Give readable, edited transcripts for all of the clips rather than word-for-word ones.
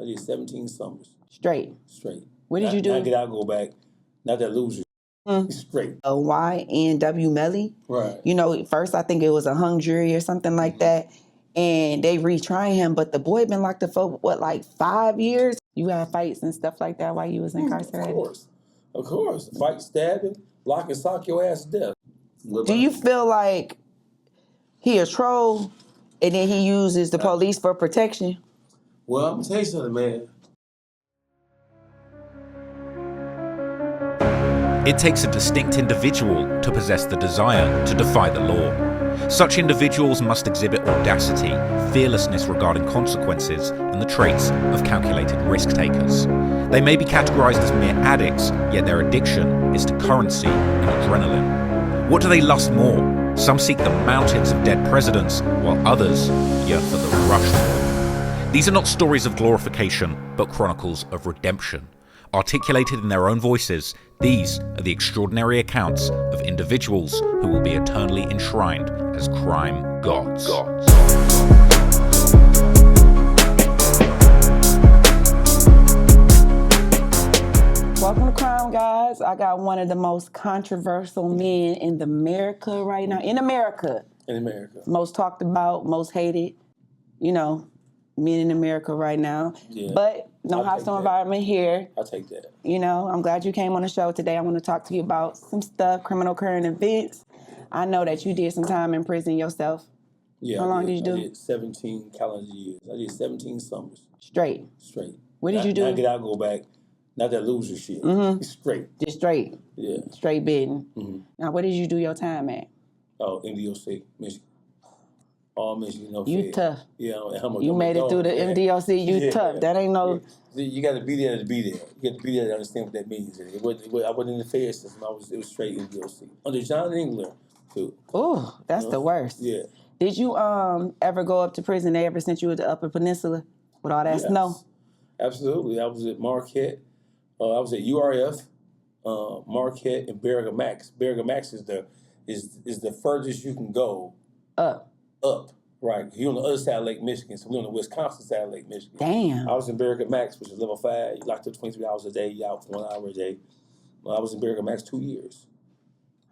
did 17 summers. Straight. What did you do? Now get out, go back. Not that loser. Straight. A YNW Melly. Right. You know, first I think it was a hung jury or something like that. And they retrying him, but the boy been locked up for, what, like 5 years? You had fights and stuff like that while you was incarcerated? Of course. Fight, stabbing, lock and sock your ass to death. Do you feel like he a troll and then he uses the police for protection? Well, I'm gonna tell you something, man. It takes a distinct individual to possess the desire to defy the law. Such individuals must exhibit audacity, fearlessness regarding consequences, and the traits of calculated risk takers. They may be categorized as mere addicts, yet their addiction is to currency and adrenaline. What do they lust more? Some seek the mountains of dead presidents, while others yearn for the rush of them. These are not stories of glorification, but chronicles of redemption. Articulated in their own voices, these are the extraordinary accounts of individuals who will be eternally enshrined as crime gods. Welcome to Crime Guys. I got one of the most controversial men in America right now. In America. Most talked about, most hated, you know, men in America right now. Yeah. But no hostile environment here. I'll take that. You know, I'm glad you came on the show today. I want to talk to you about some stuff, criminal current events. I know that you did some time in prison yourself. Yeah. How long did you do? I did 17 calendar years. I did 17 summers. Straight. What did you do? Now get out, go back. Not that loser shit. Straight. Just straight. Yeah. Straight bidding. Now, where did you do your time at? Oh, MDOC, Michigan. All Michigan, no You fair. tough. Yeah, you made it through the MDOC. You tough. That ain't no. Yeah. You got to be there to be there. You got to be there to understand what that means. I wasn't in the fair system. It was straight MDOC under John Engler too. Oh, that's the worst. Yeah. Did you ever go up to prison? They ever sent you to the Upper Peninsula with all that snow? Absolutely. I was at Marquette. I was at URF, Marquette, and Berriga Max. Berriga Max is the furthest you can go. Up, right? You're on the other side of Lake Michigan, so we're on the Wisconsin side of Lake Michigan. Damn. I was in Berriga Max, which is level 5. You locked up 23 hours a day, you out for 1 hour a day. I was in Berriga Max 2 years.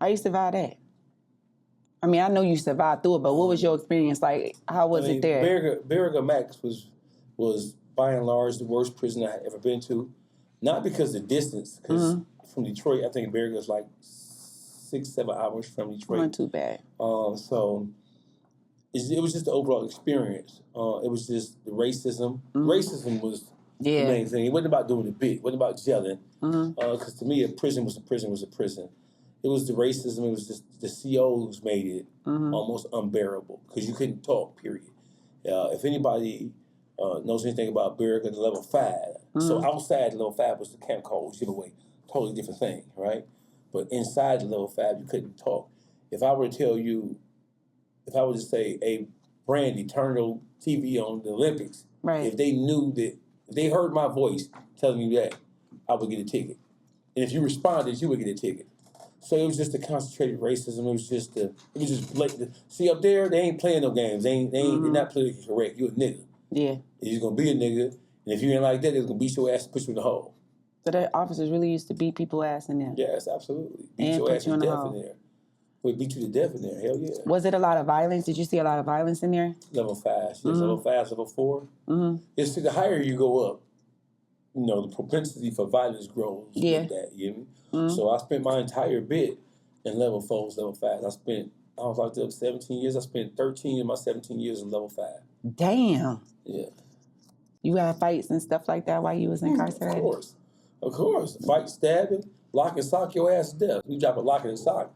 How you survive that? I mean, I know you survived through it, but what was your experience like? How was it there? Berriga Max was by and large the worst prison I had ever been to. Not because of the distance, because from Detroit, I think Berriga is like 6-7 hours from Detroit. Not too bad. So it was just the overall experience. It was just the racism. Racism was the main thing. It wasn't about doing the bit. It wasn't about gelling. Because to me, a prison was a prison was a prison. It was the racism. It was just the COs made it almost unbearable because you couldn't talk, period. If anybody knows anything about Berriga, the level 5. So outside level 5 was the camp called giveaway. Totally different thing, right? But inside the level 5, you couldn't talk. If I were to tell you, if I were to say, hey, Brandi, turn your TV on the Olympics, if they knew that, if they heard my voice telling you that, I would get a ticket. And if you responded, you would get a ticket. So it was just the concentrated racism. It was just blatant. See, up there, they ain't playing no games. They're not politically correct. You a nigga. Yeah. You're going to be a nigga. And if you ain't like that, they're going to beat your ass and put you in the hole. So the officers really used to beat people ass in there? Yes, absolutely. Beat your ass to death in there. Would beat you to death in there. Hell yeah. Was it a lot of violence? Did you see a lot of violence in there? Level 5. Yes, level 5, level 4. It's the higher you go up, you know, the propensity for violence grows with that, you know me? So I spent my entire bit in level 4, level 5. I was locked up 17 years. I spent 13 of my 17 years in level 5. Damn. Yeah. You had fights and stuff like that while you was incarcerated? Of course. Fight, stabbing, lock and sock your ass to death. You drop a lock and a sock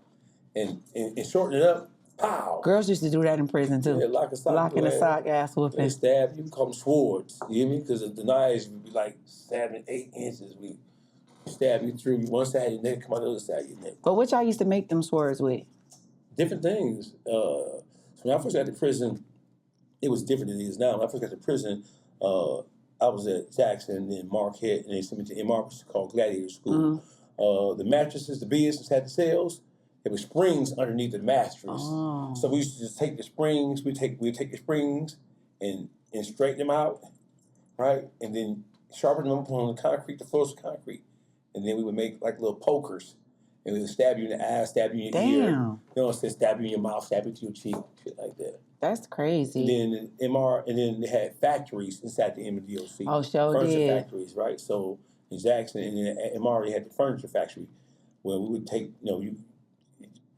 and shorten it up, pow. Girls used to do that in prison too. Yeah, lock and sock. Lock and a sock, ass whooping. They stab you, call them swords. You hear me? Because the knives would be like 7, 8 inches. We stab you through one side of your neck, come on the other side of your neck. But what y'all used to make them swords with? Different things. So when I first got to prison, it was different than it is now. When I first got to prison, I was at Jackson and Marquette, and they sent me to MR, which is called Gladiator School. The mattresses, the beds had the cells. There were springs underneath the mattress. So we used to just take the springs, we'd take the springs and straighten them out, right? And then sharpen them on the concrete, the floors of concrete. And then we would make like little pokers. And we would stab you in the eye, stab you in your ear. You know what I'm saying? Stab you in your mouth, stab you to your cheek, shit like that. That's crazy. And then MR, and then they had factories inside the MDOC. Oh, sure furniture did. factories, right? So in Jackson, and then MR, they had the furniture factory where we would take,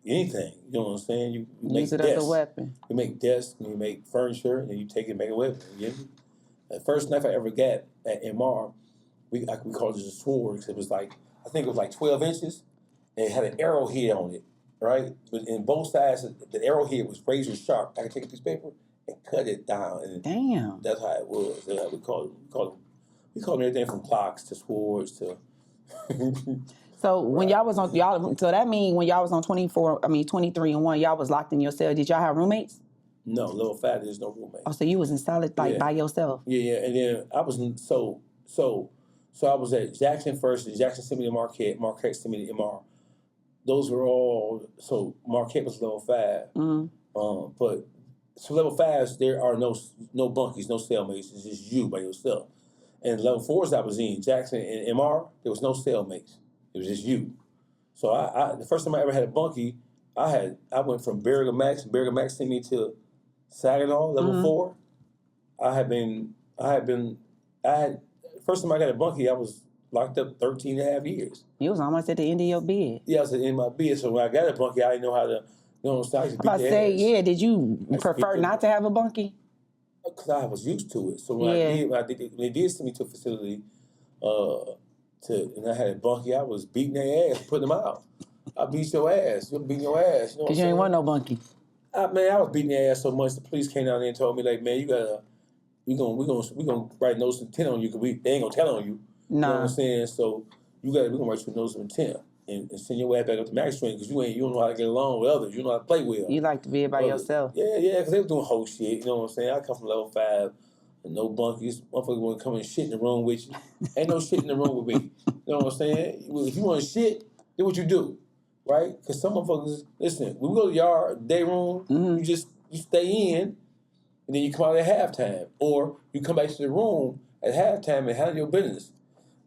anything. You know what I'm saying? You make use it as a weapon. You make desks, and you make furniture, and then you take it and make a weapon. The first knife I ever got at MR, we called it a sword, because it was like, I think it was like 12 inches, and it had an arrowhead on it, right? But in both sides, the arrowhead was razor sharp. I could take a piece of paper and cut it down. And damn. That's how it was. We called them everything from clocks to swords to... So when y'all was on, so that means when y'all was on 23 and 1, y'all was locked in your cell. Did y'all have roommates? No, level 5, there's no roommate. Oh, so you was in solid by yourself? Yeah, and then I was so I was at Jackson first, and Jackson sent me to Marquette sent me to MR. Those were all, so Marquette was level 5. Mm-hmm. But so level 5s, there are no bunkies, no cellmates. It's just you by yourself. And level 4s I was in, Jackson and MR, there was no cellmates. It was just you. So I the first time I ever had a bunkie, I went from Berrigan Max. Berrigan Max sent me to Saginaw, level 4. First time I got a bunkie, I was locked up 13 and a half years. You was almost at the end of your bed. Yeah, I was at the end of my bed. So when I got a bunkie, I didn't know how to, did you prefer not to have a bunkie? Because I was used to it. So when they did send me to a facility, and I had a bunkie, I was beating their ass, putting them out. I beat your ass. You're beating your ass. Because you ain't want no bunkie. I was beating their ass so much, the police came down there and told me, like, man, we gonna write notice of intent on you, because they ain't gonna tell on you. You know what I'm saying? So we're gonna write you a notice of intent and send your ass back up to magistrate, because you don't know how to get along with others. You don't know how to play well. You like to be by yourself. Yeah, because they were doing whole shit. You know what I'm saying? I come from level 5. And no bunkies. Motherfuckers want to come and shit in the room with you. Ain't no shit in the room with me. You know what I'm saying? If you want to shit, do what you do. Right? Because some motherfuckers, listen, when we go to yard, day room, you stay in, and then you come out at halftime. Or you come back to the room at halftime and handle your business.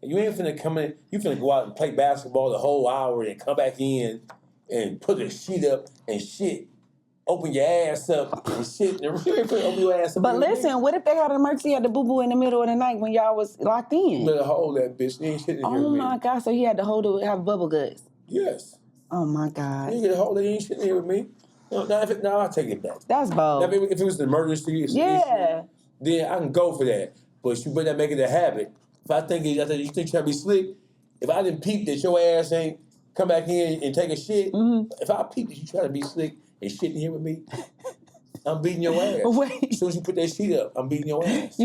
And you ain't finna come in, you finna go out and play basketball the whole hour and come back in and put the sheet up and shit. Open your ass up and shit. Open your ass up. But listen, what if they had an emergency at the boo-boo in the middle of the night when y'all was locked in? You better hold that bitch. They ain't shit in here with me. Oh my God, so he had to have bubble guts? Yes. Oh my God. You get hold it, ain't shit in here with me. No, I'll take it back. That's bold. Now, if it was an emergency, issue, then I can go for that. But you better not make it a habit. If I think you think you're trying to be slick, if I didn't peep that your ass ain't come back in and take a shit, if I peep that you trying to be slick and shit in here with me, I'm beating your ass. Wait. As soon as you put that sheet up, I'm beating your ass.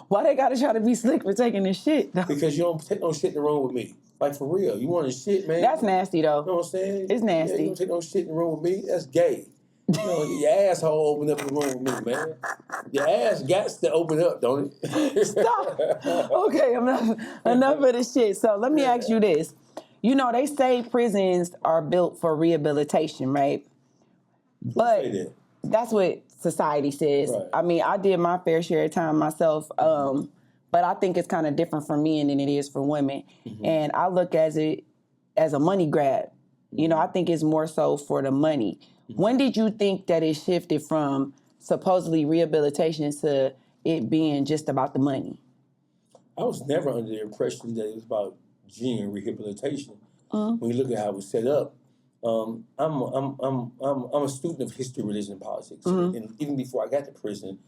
Why they gotta try to be slick for taking this shit, though? Because you don't take no shit in the room with me. Like, for real. You want to shit, man. That's nasty, though. You know what I'm saying? It's nasty. Yeah, you don't take no shit in the room with me. That's gay. You know, your asshole open up in the room with me, man. Your ass got to open up, don't it? Stop. Okay, enough of this shit. So let me ask you this. You know, they say prisons are built for rehabilitation, right? But that's what society says. Right. I mean, I did my fair share of time myself, but I think it's kind of different for men than it is for women. Mm-hmm. And I look at it as a money grab. Mm-hmm. You know, I think it's more so for the money. Mm-hmm. When did you think that it shifted from supposedly rehabilitation to it being just about the money? I was never under the impression that it was about genuine rehabilitation. Mm-hmm. When you look at how it was set up, I'm a student of history, religion, and politics. Mm-hmm. And even before I got to prison,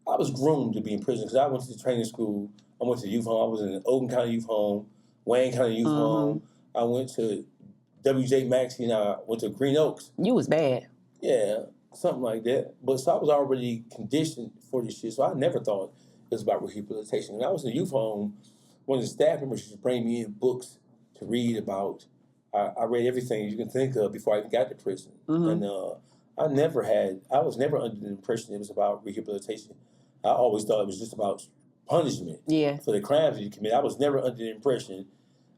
I was groomed to be in prison because I went to training school. I went to youth home. I was in Oakland County Youth Home, Wayne County Youth Home. I went to WJ Maxey and I went to Green Oaks. You was bad. Yeah, something like that. But so I was already conditioned for this shit. So I never thought it was about rehabilitation. When I was in the youth home, one of the staff members used to bring me in books to read about. I read everything you can think of before I even got to prison. Mm-hmm. And I was never under the impression it was about rehabilitation. I always thought it was just about punishment for the crimes that you commit. I was never under the impression.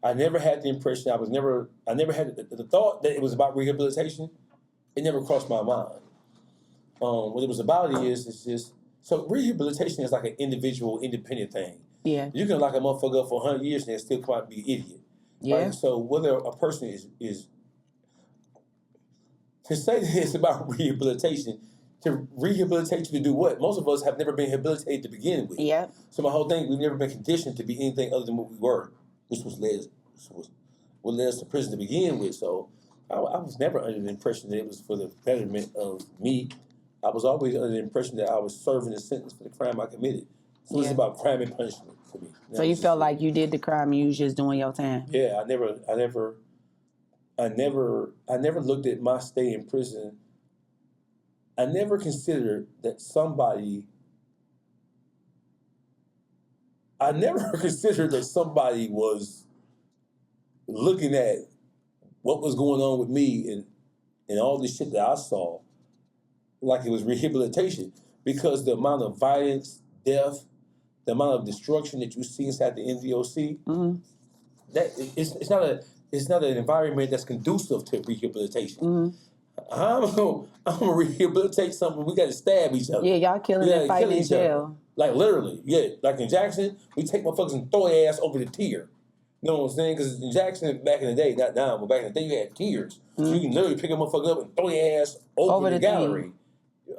I never had the impression. I never had the thought that it was about rehabilitation. It never crossed my mind. What it was about it's just, so rehabilitation is like an individual, independent thing. Yeah. You can lock a motherfucker up for 100 years and they still come out and be an idiot. Yeah. Right? So whether a person is to say that it's about rehabilitation, to rehabilitate you to do what? Most of us have never been rehabilitated to begin with. Yeah. So my whole thing, we've never been conditioned to be anything other than what we were, which was what led us to prison to begin with. So I was never under the impression that it was for the betterment of me. I was always under the impression that I was serving a sentence for the crime I committed. So it's about crime and punishment for me. So you felt like you did the crime and you was just doing your time? Yeah, I never looked at my stay in prison. I never considered that somebody was looking at what was going on with me and all this shit that I saw like it was rehabilitation, because the amount of violence, death, the amount of destruction that you see inside the NVOC, that it's not an environment that's conducive to rehabilitation. I'm gonna rehabilitate something. We got to stab each other. Yeah, y'all killing and fighting in jail. Like literally, yeah. Like in Jackson, we take motherfuckers and throw their ass over the tier. You know what I'm saying? Because in Jackson, back in the day, not now, but back in the day, you had tiers. So you can literally pick a motherfucker up and throw their ass over the gallery,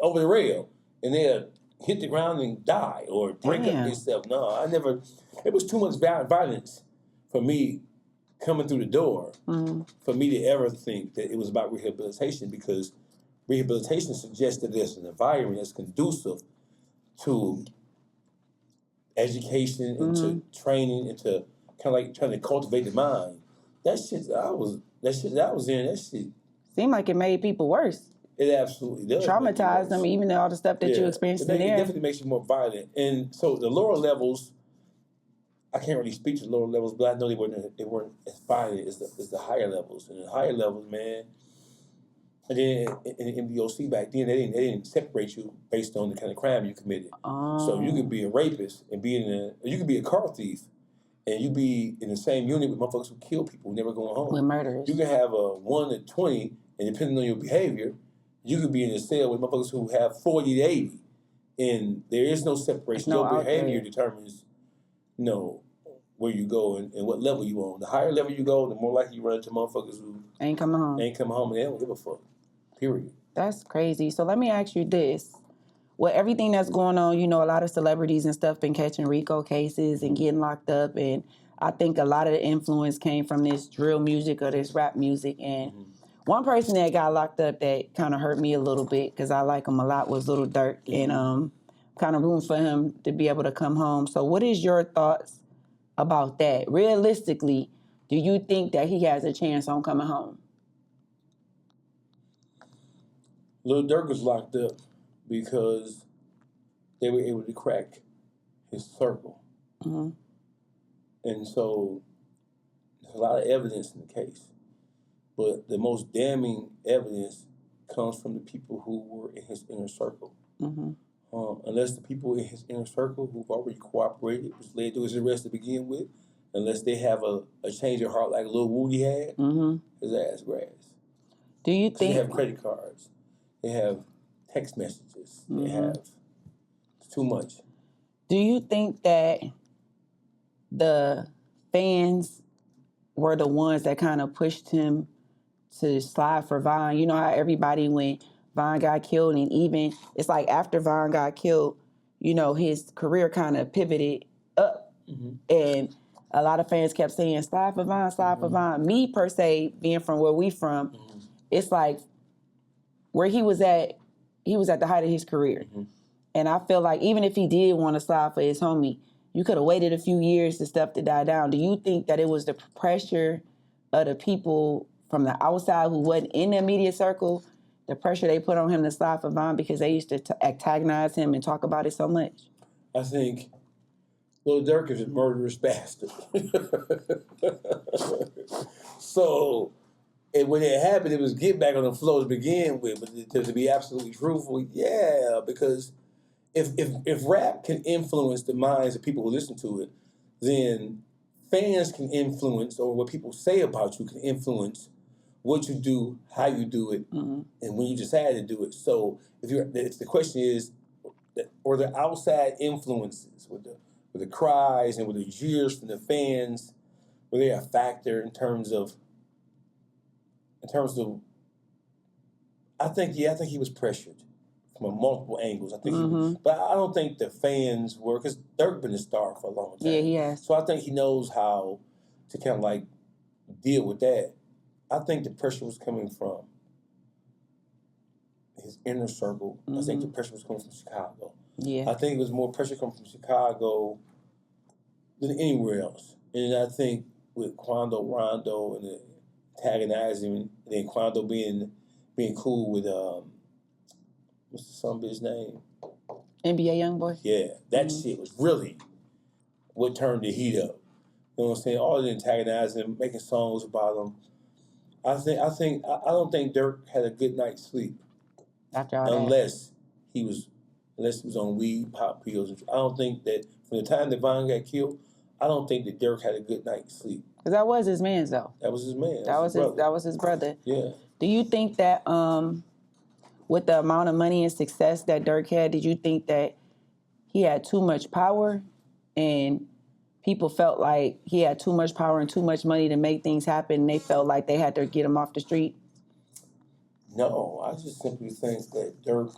over the rail, and they'll hit the ground and die or break up themselves. No, I never. It was too much violence for me coming through the door for me to ever think that it was about rehabilitation, because rehabilitation suggests that there's an environment that's conducive to education and to training and to kind of like trying to cultivate the mind. That shit that I was in, that shit seemed like it made people worse. It absolutely does. Traumatized them, even all the stuff that you experienced in there. It definitely makes you more violent. And so the lower levels, I can't really speak to the lower levels, but I know they weren't as violent as the higher levels. And the higher levels, man, and then in the MDOC back then, they didn't separate you based on the kind of crime you committed. So you could be a rapist and you could be a car thief, and you be in the same unit with motherfuckers who kill people, never going home. With murderers. You can have a 1 to 20, and depending on your behavior, you could be in a cell with motherfuckers who have 40 to 80, and there is no separation. Your behavior determines, where you go and what level you on. The higher level you go, the more likely you run into motherfuckers who ain't coming home, and they don't give a fuck. Period. That's crazy. So let me ask you this. With everything that's going on, a lot of celebrities and stuff been catching RICO cases and getting locked up, and I think a lot of the influence came from this drill music or this rap music. And one person that got locked up that kind of hurt me a little bit, because I like him a lot, was Lil Durk, and kind of room for him to be able to come home. So what is your thoughts about that? Realistically, do you think that he has a chance on coming home? Lil Durk was locked up because they were able to crack his circle. And so there's a lot of evidence in the case. But the most damning evidence comes from the people who were in his inner circle. Unless the people in his inner circle who've already cooperated, which led to his arrest to begin with, unless they have a change of heart like Lil Woody had, his ass grass. Do you think... They have credit cards. They have text messages. They have... It's too much. Do you think that the fans were the ones that kind of pushed him to slide for Vine? You know how everybody, when Vine got killed, and even it's like after Vine got killed, his career kind of pivoted up. And a lot of fans kept saying, slide for Vine, slide for Vine. Me, per se, being from where we from, it's like where he was at the height of his career. And I feel like even if he did want to slide for his homie, you could have waited a few years for stuff to die down. Do you think that it was the pressure of the people from the outside who wasn't in the immediate circle, the pressure they put on him to slide for Vine because they used to antagonize him and talk about it so much? I think Lil Durk is a murderous bastard. So, and when it happened, it was get back on the floor to begin with. But to be absolutely truthful, yeah, because if rap can influence the minds of people who listen to it, then fans can influence, or what people say about you can influence what you do, how you do it, and when you decide to do it. So if the question is, or the outside influences, with the cries and with the jeers from the fans, were they a factor in terms of, I think he was pressured from multiple angles. I think he was, but I don't think the fans were, because Durk been a star for a long time. Yeah, he has. So I think he knows how to kind of like deal with that. I think the pressure was coming from his inner circle. I think the pressure was coming from Chicago. Yeah. I think it was more pressure coming from Chicago than anywhere else. And I think with Quando Rondo and the antagonizing, and then Quando being cool with what's the son of his name? NBA Youngboy. Yeah, that shit was really what turned the heat up. You know what I'm saying? All the antagonizing, making songs about him. I don't think Durk had a good night's sleep after all unless he was on weed, pop pills. I don't think that from the time Devon got killed, I don't think that Durk had a good night's sleep. Because that was his man, though. That was his man. That was his brother. Yeah. Do you think that with the amount of money and success that Durk had, did you think that he had too much power and people felt like he had too much power and too much money to make things happen and they felt like they had to get him off the street? No, I just simply think that Durk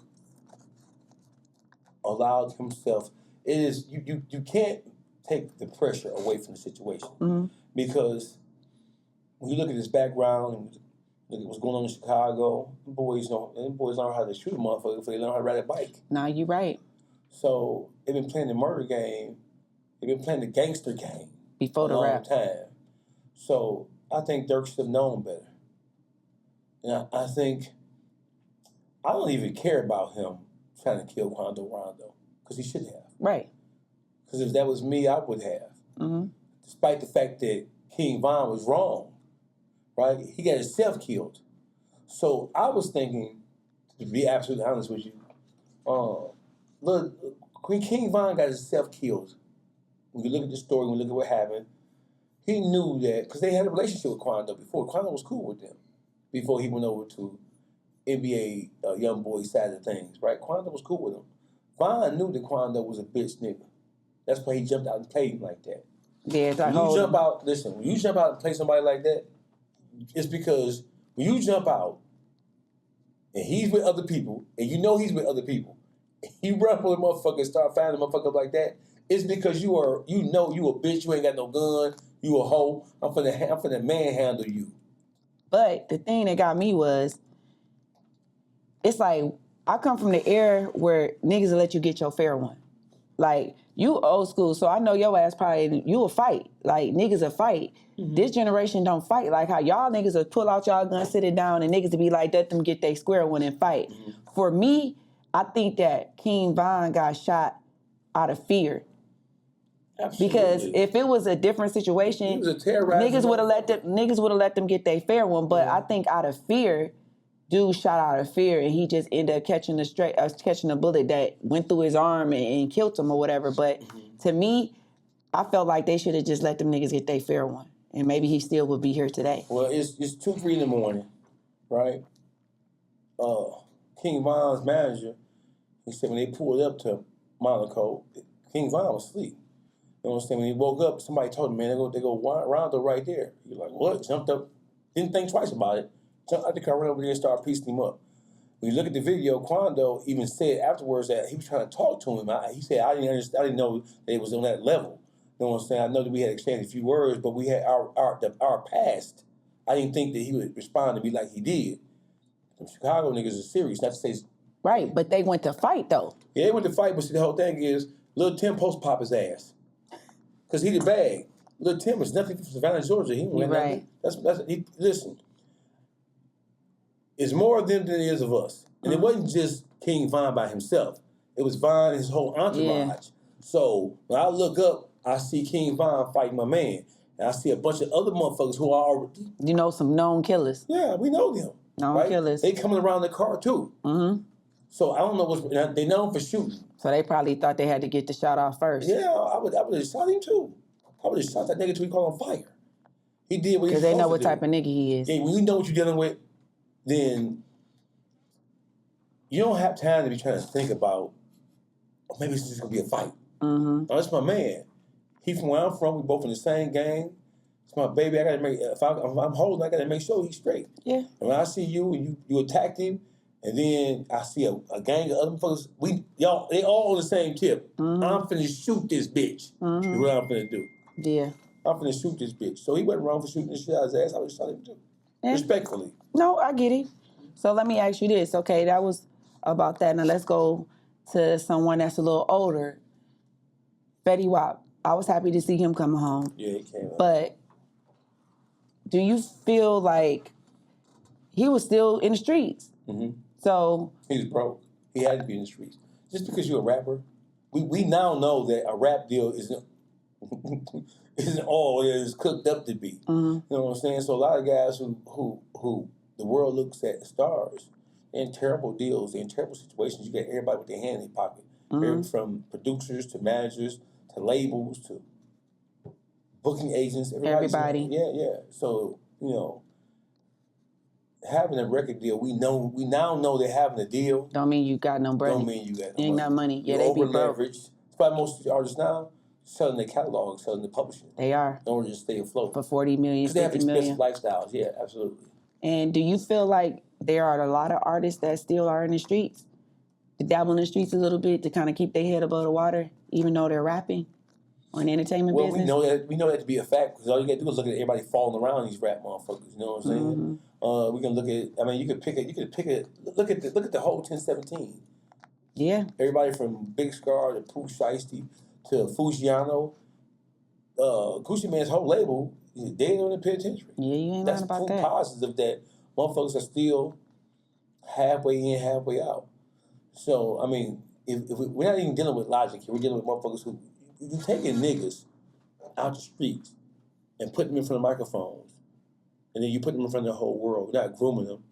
allowed himself. It is you can't take the pressure away from the situation because when you look at his background and look at what's going on in Chicago, them boys learn how to shoot a motherfucker before they learn how to ride a bike. No, you're right. So they've been playing the murder game. They've been playing the gangster game before the rap time. So I think Durk should have known better. And I think I don't even care about him trying to kill Quando Rondo because he should have. Right. Because if that was me, I would have. Despite the fact that King Von was wrong, right? He got himself killed. So I was thinking, to be absolutely honest with you, look, when King Von got himself killed, when you look at the story, when you look at what happened, he knew that, because they had a relationship with Quando before. Quando was cool with them before he went over to NBA Youngboy side of things, right? Quando was cool with him. Von knew that Quando was a bitch nigga. That's why he jumped out and played him like that. Yeah, it's like when you jump out and play somebody like that, it's because when you jump out and he's with other people, and you know he's with other people, and you run up on a motherfucker and start finding a motherfucker like that, it's because you a bitch, you ain't got no gun, you a hoe, I'm finna manhandle you. But the thing that got me was, it's like, I come from the era where niggas will let you get your fair one. Like, you old school, so I know your ass probably, you will fight. Like, niggas will fight. This generation don't fight like how y'all niggas will pull out y'all gun, sit it down, and niggas will be like, let them get their square one and fight. For me, I think that King Von got shot out of fear. Absolutely. Because if it was a different situation, niggas would have let them get their fair one. But I think out of fear, dude shot out of fear, and he just ended up catching a bullet that went through his arm and killed him or whatever. But to me, I felt like they should have just let them niggas get their fair one, and maybe he still would be here today. Well, it's 2-3 in the morning, right? King Von's manager, he said when they pulled up to Monaco, King Von was asleep. You know what I'm saying? When he woke up, somebody told him, man, they go Rondo right there. He was like, what? Jumped up, didn't think twice about it. Jumped out the car, ran over there and started piecing him up. When you look at the video, Quando even said afterwards that he was trying to talk to him. He said, I didn't know that it was on that level. You know what I'm saying? I know that we had exchanged a few words, but we had our past. I didn't think that he would respond to me like he did. The Chicago niggas are serious, not to say... Right, but they went to fight, though. Yeah, they went to fight, but see, the whole thing is, Lil Tim post pop his ass. Because he the bag. Lil Tim is nothing from Savannah, Georgia. He went right. Listen, it's more of them than it is of us. And it wasn't just King Von by himself. It was Von and his whole entourage. Yeah. So when I look up, I see King Von fighting my man. And I see a bunch of other motherfuckers who are already... You know, some known killers. Yeah, we know them. Known killers. They coming around the car, too. So I don't know they know him for shooting. So they probably thought they had to get the shot off first. Yeah, I would have shot him too. I would have shot that nigga till he caught on fire. He did what he was supposed to do. Because they know what type of nigga he is. Yeah, when you know what you're dealing with, then you don't have time to be trying to think about, oh, maybe it's just going to be a fight. Mm-hmm. That's my man. He from where I'm from. We both in the same gang. It's my baby. I gotta make. If I'm holding, I gotta make sure he's straight. Yeah. And when I see you and you attacked him, and then I see a gang of other folks. They all on the same tip. Mm-hmm. I'm finna shoot this bitch. Mm-hmm. Is what I'm finna do. Yeah. I'm finna shoot this bitch. So he wasn't wrong for shooting the shit out of his ass. I was trying to do. Yeah. Respectfully. No, I get it. So let me ask you this. Okay, that was about that. Now let's go to someone that's a little older. Fetty Wap. I was happy to see him come home. Yeah, he came out. But do you feel like he was still in the streets? Mm-hmm. So he was broke. He had to be in the streets. Just because you're a rapper, we now know that a rap deal isn't all it is cooked up to be. Mm-hmm. You know what I'm saying? So a lot of guys who the world looks at stars, they're in terrible deals, they're in terrible situations. You get everybody with their hand in their pocket. Mm-hmm. From producers to managers to labels to booking agents. Everybody. Yeah. So, having a record deal, we now know they're having a deal. Don't mean you got no money. Don't mean you got no ain't money. Not money. Yeah, You're they be broke. That's why most of the artists now selling their catalog, selling the publishing. They are. In order to stay afloat. For 40 million, 50 million. Because they have expensive million. lifestyles. Yeah, absolutely. And do you feel like there are a lot of artists that still are in the streets? To dabble in the streets a little bit to kind of keep their head above the water, even though they're rapping on the entertainment business? We know that to be a fact because all you got to do is look at everybody falling around these rap motherfuckers. You know what I'm saying? Mm-hmm. We can look at. I mean, you could pick it. Look at the whole 1017. Yeah. Everybody from Big Scar to Pooh Shiesty to Fujiano, Gucci Mane's whole label is dead on the penitentiary. Yeah, you ain't lying about that. That's positive that motherfuckers are still halfway in, halfway out. So, I mean, if we're not even dealing with logic here, we're dealing with motherfuckers who, you're taking niggas out the streets and putting them in front of microphones, and then you put them in front of the whole world. You're not grooming them.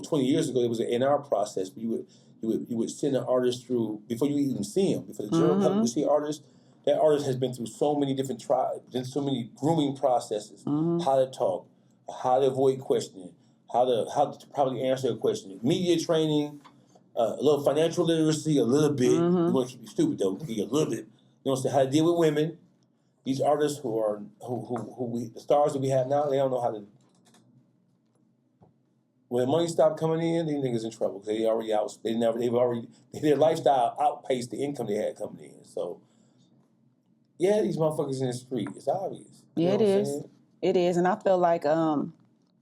20 years ago, there was an A&R process where you would send an artist through, before you even see them, before the general public would see artists, that artist has been through so many different been so many grooming processes, how to talk, how to avoid questioning, how to probably answer a question, media training, a little financial literacy, a little bit. We want to keep you stupid though, give you a little bit. You know what I'm saying? How to deal with women. These artists the stars that we have now, they don't know how to. When money stopped coming in, these niggas in trouble because they already out. Their lifestyle outpaced the income they had coming in. So, yeah, these motherfuckers in the street. It's obvious. Yeah, it is. It is, and I feel like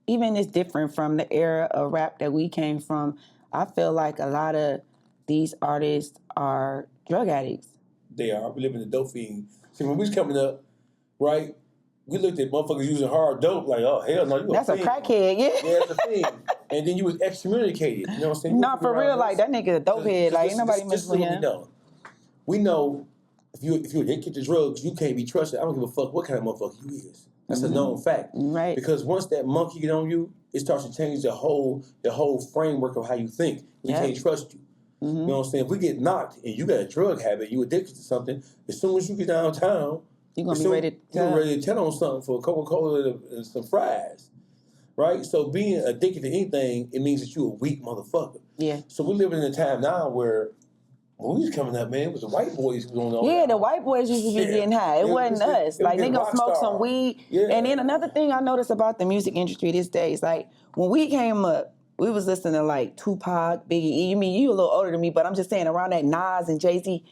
even it's different from the era of rap that we came from. I feel like a lot of these artists are drug addicts. They are. We live in the dope fiend. See, when we was coming up, right, we looked at motherfuckers using hard dope like, oh, hell no, you That's a crackhead, yeah. Yeah, that's a thing. And then you was excommunicated, you know what I'm saying? Not for real, like, that nigga a dope head, like, ain't nobody messing with him. We know if you're addicted to drugs, you can't be trusted. I don't give a fuck what kind of motherfucker you is. That's a known fact. Right. Because once that monkey get on you, it starts to change the whole framework of how you think. We can't trust you. You know what I'm saying? If we get knocked and you got a drug habit, you addicted to something, as soon as you get downtown, you're going to be ready to tell on something for a Coca-Cola and some fries. Right? So being addicted to anything, it means that you're a weak motherfucker. Yeah. So we're living in a time now where when we was coming up, man, it was the white boys going on. Yeah, the white boys used to be getting high. It wasn't us. Like, they gonna smoke some weed. Yeah. And then another thing I noticed about the music industry these days, like, when we came up, we was listening to, like, Tupac, Biggie. You mean, you a little older than me, but I'm just saying, around that Nas and Jay-Z,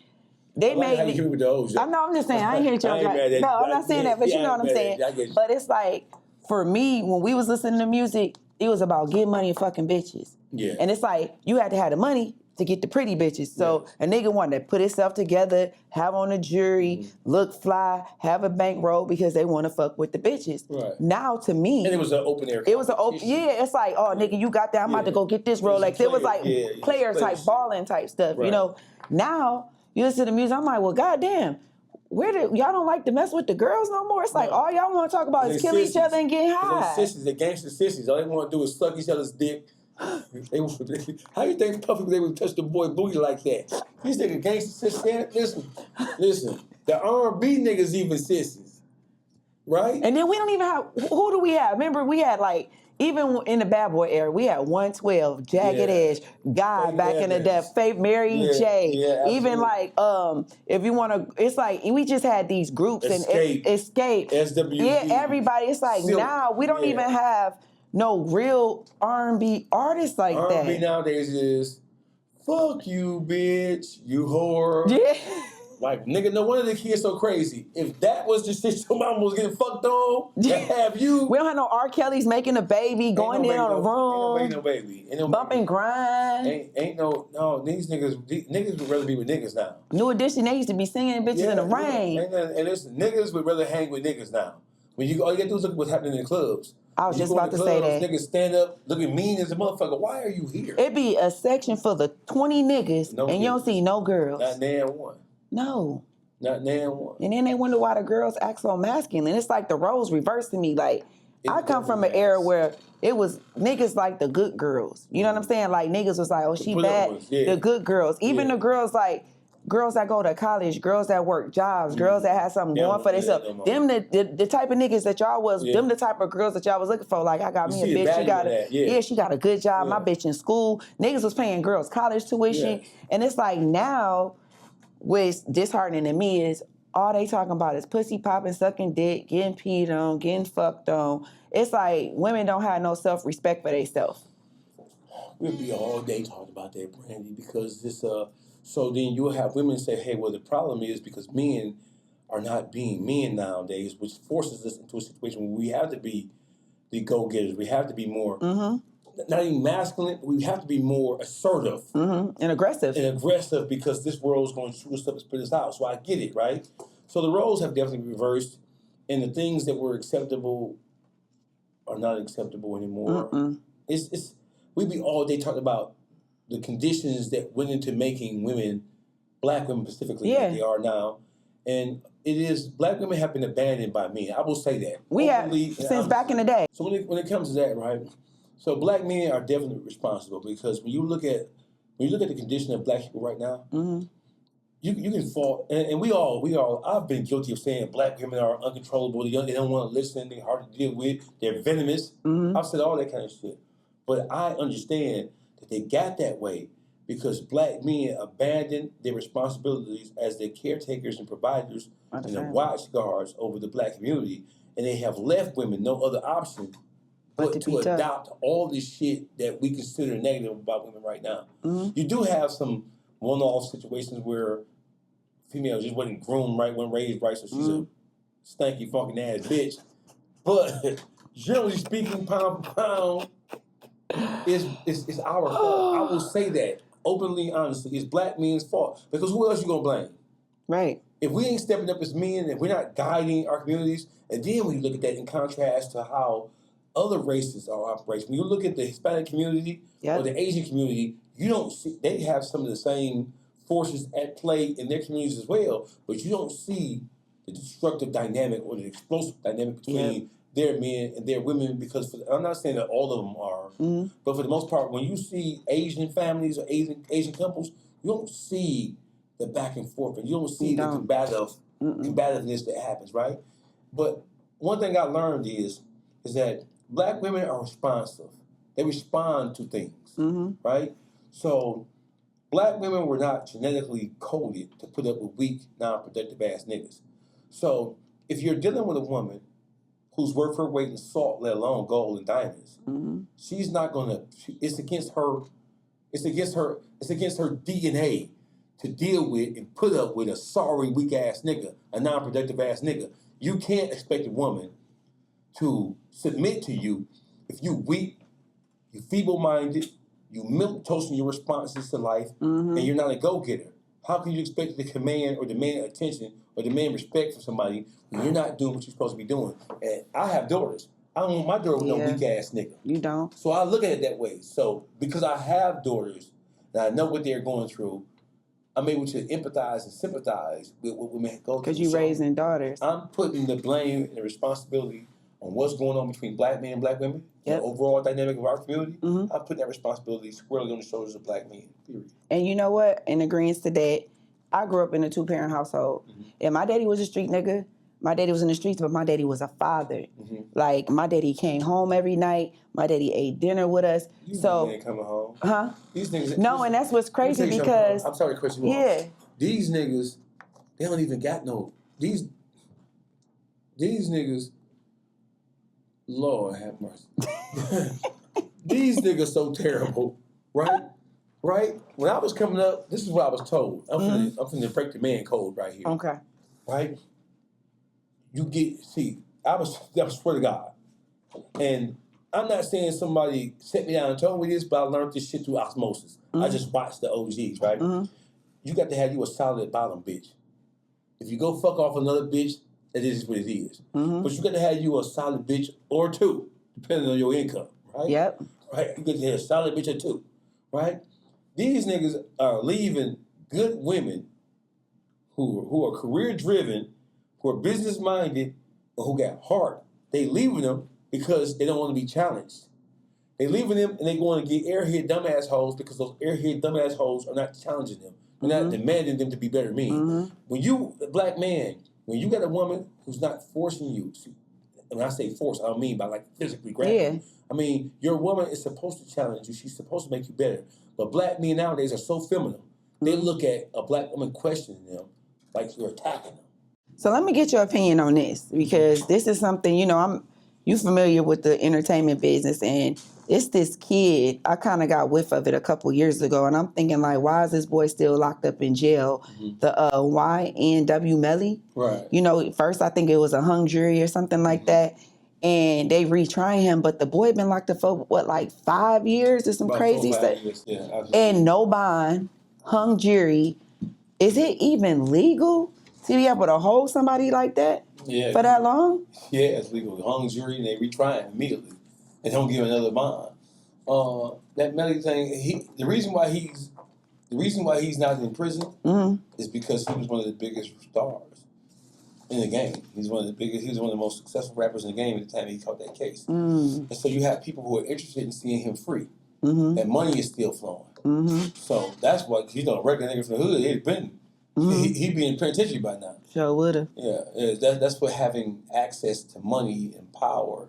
they made how you hear with those. I know, I'm just saying, I ain't hear you. No, I'm not saying that, but you know what I'm saying. But it's like, for me, when we was listening to music, it was about getting money and fucking bitches. Yeah. And it's like, you had to have the money to get the pretty bitches. So a nigga wanted to put himself together, have on a jury, look fly, have a bankroll because they want to fuck with the bitches. Right. Now, to me... And it was an open air. It was an open... Yeah, it's like, oh, nigga, you got that. I'm about to go get this Rolex. It was like player type, balling type stuff. Right. You know, now, you listen to music, I'm like, well, goddamn, y'all don't like to mess with the girls no more? It's like, all y'all want to talk about is killing each other and getting high. They're gangster sissies. All they want to do is suck each other's dick. How you think Puffy was able to touch the boy booty like that? These niggas gangster sissies. Listen. The R&B niggas even sissies, right? And then we don't even have. Who do we have? Remember, we had like even in the bad boy era, we had 112, Jagged Edge, God back in the day, Faith, Mary J. Even like, if you want to, it's like we just had these groups Escape, and Escape, SWV, everybody. It's like Silk. Now we don't even have no real R&B artists like that. R&B nowadays is fuck you, bitch, you whore. Yeah. Like, nigga, no wonder the kids so crazy. If that was the shit your mama was getting fucked on, to have you. We don't have no R. Kelly's making a baby, going in on a room. Ain't no baby. Ain't no bump and grind. Ain't no, these niggas would rather be with niggas now. New Edition, they used to be singing bitches in the rain. And listen, niggas would rather hang with niggas now. When all you gotta do is look at what's happening in the clubs. I was just about to say that. Niggas stand up looking mean as a motherfucker. Why are you here? It be a section for the 20 niggas, and you don't see no girls. Not nan one. No. Not nan one. And then they wonder why the girls act so masculine. It's like the roles reversed to me. Like, I come from an era where it was niggas like the good girls. You know what I'm saying? Like, niggas was like, oh, she bad. The good girls. Even the girls like, girls that go to college, girls that work jobs, girls that have something going for themselves. Them the type of niggas that y'all was, them the type of girls that y'all was looking for. Like, I got me a bitch, she got she got a good job, my bitch in school. Niggas was paying girls college tuition. And it's like now, what's disheartening to me is all they talking about is pussy popping, sucking dick, getting peed on, getting fucked on. It's like women don't have no self-respect for themselves. We'll be all day talking about that, Brandi, because this so then you'll have women say, hey, well, the problem is because men are not being men nowadays, which forces us into a situation where we have to be the go-getters. We have to be more, not even masculine, but we have to be more assertive. And aggressive. And aggressive because this world is going to shoot us up and spit us out. So I get it, right? So the roles have definitely reversed, and the things that were acceptable are not acceptable anymore. We be all day talking about the conditions that went into making women, black women specifically, like they are now. And it is, black women have been abandoned by men. I will say that. We have, since back in the day. So when it comes to that, right? So black men are definitely responsible because when you look at the condition of black people right now, you can fall, and we all, I've been guilty of saying black women are uncontrollable, they don't want to listen, they're hard to deal with, they're venomous. I've said all that kind of shit. But I understand that they got that way because black men abandoned their responsibilities as the caretakers and providers and the watch guards over the black community, and they have left women no other option but to adopt all this shit that we consider negative about women right now. You do have some one-off situations where females just wasn't groomed right, wasn't raised right, so she's a stanky, fucking ass bitch. But generally speaking, pound for pound, it's our fault. I will say that openly, honestly. It's black men's fault. Because who else you gonna blame? Right. If we ain't stepping up as men, if we're not guiding our communities, and then when you look at that in contrast to how other races are operating, when you look at the Hispanic community or the Asian community, you don't see, they have some of the same forces at play in their communities as well, but you don't see the destructive dynamic or the explosive dynamic between their men and their women, because I'm not saying that all of them are, but for the most part, when you see Asian families or Asian couples, you don't see the back and forth, and you don't see the combativeness that happens, right? But one thing I learned is that black women are responsive. They respond to things, right? So black women were not genetically coded to put up with weak, non-productive ass niggas. So if you're dealing with a woman who's worth her weight in salt, let alone gold and diamonds, she's not gonna. It's against her DNA to deal with and put up with a sorry, weak ass nigga, a non-productive ass nigga. You can't expect a woman to submit to you if you weak, you feeble-minded, you milquetoast in your responses to life, and you're not a go-getter. How can you expect to command or demand attention or demand respect from somebody when you're not doing what you're supposed to be doing? And I have daughters. I don't want my daughter with no weak-ass nigga. You don't. So I look at it that way. So because I have daughters and I know what they're going through, I'm able to empathize and sympathize with what women go through. Because you're raising daughters. I'm putting the blame and the responsibility on what's going on between black men and black women, the overall dynamic of our community. I'm putting that responsibility squarely on the shoulders of black men, period. And you know what? In agreement to that, I grew up in a two-parent household. If my daddy was a street nigga, My daddy was in the streets, but my daddy was a father. Like, my daddy came home every night. My daddy ate dinner with us. These niggas ain't coming home. Huh? These niggas. No, and that's what's crazy because... I'm sorry to cut you off. Yeah. These niggas, they don't even got no... These niggas... Lord have mercy. These niggas so terrible, right? Right? When I was coming up, this is what I was told. I'm finna break the man code right here. Okay. Right? I swear to God. And I'm not saying somebody set me down and told me this, but I learned this shit through osmosis. I just watched the OGs, right? You got to have you a solid bottom bitch. If you go fuck off another bitch, that is what it is. But you got to have you a solid bitch or two, depending on your income, right? Yep. Right? You got to have a solid bitch or two, right? These niggas are leaving good women who are career-driven, who are business-minded, and who got heart. They leaving them because they don't want to be challenged. They leaving them and they going to get airhead dumbass hoes because those airhead dumbass hoes are not challenging them. They're not demanding them to be better men. When you, a black man, when you got a woman who's not forcing you, and when I say force, I don't mean by like physically grabbing you. I mean, your woman is supposed to challenge you. She's supposed to make you better. But black men nowadays are so feminine. They look at a black woman questioning them like you're attacking them. So let me get your opinion on this, because this is something, you familiar with the entertainment business, and it's this kid, I kind of got whiff of it a couple years ago, and I'm thinking like, why is this boy still locked up in jail? The YNW Melly. Right. First I think it was a hung jury or something like that, and they retrying him, but the boy been locked up for, 5 years or some About crazy 4 or 5 stuff? years, yeah, and no bond, hung jury. Is it even legal to be able to hold somebody like that for that long? Yeah, it's legal. Hung jury, and they retry it immediately. They don't give another bond. That Melly thing, the reason why he's not in prison is because he was one of the biggest stars in the game. He was one of the most successful rappers in the game at the time he caught that case. And so you have people who are interested in seeing him free. That money is still flowing. So that's why he's a regular nigga from the hood. He'd been he'd be in penitentiary by now. Sure would've. Yeah, that's what having access to money and power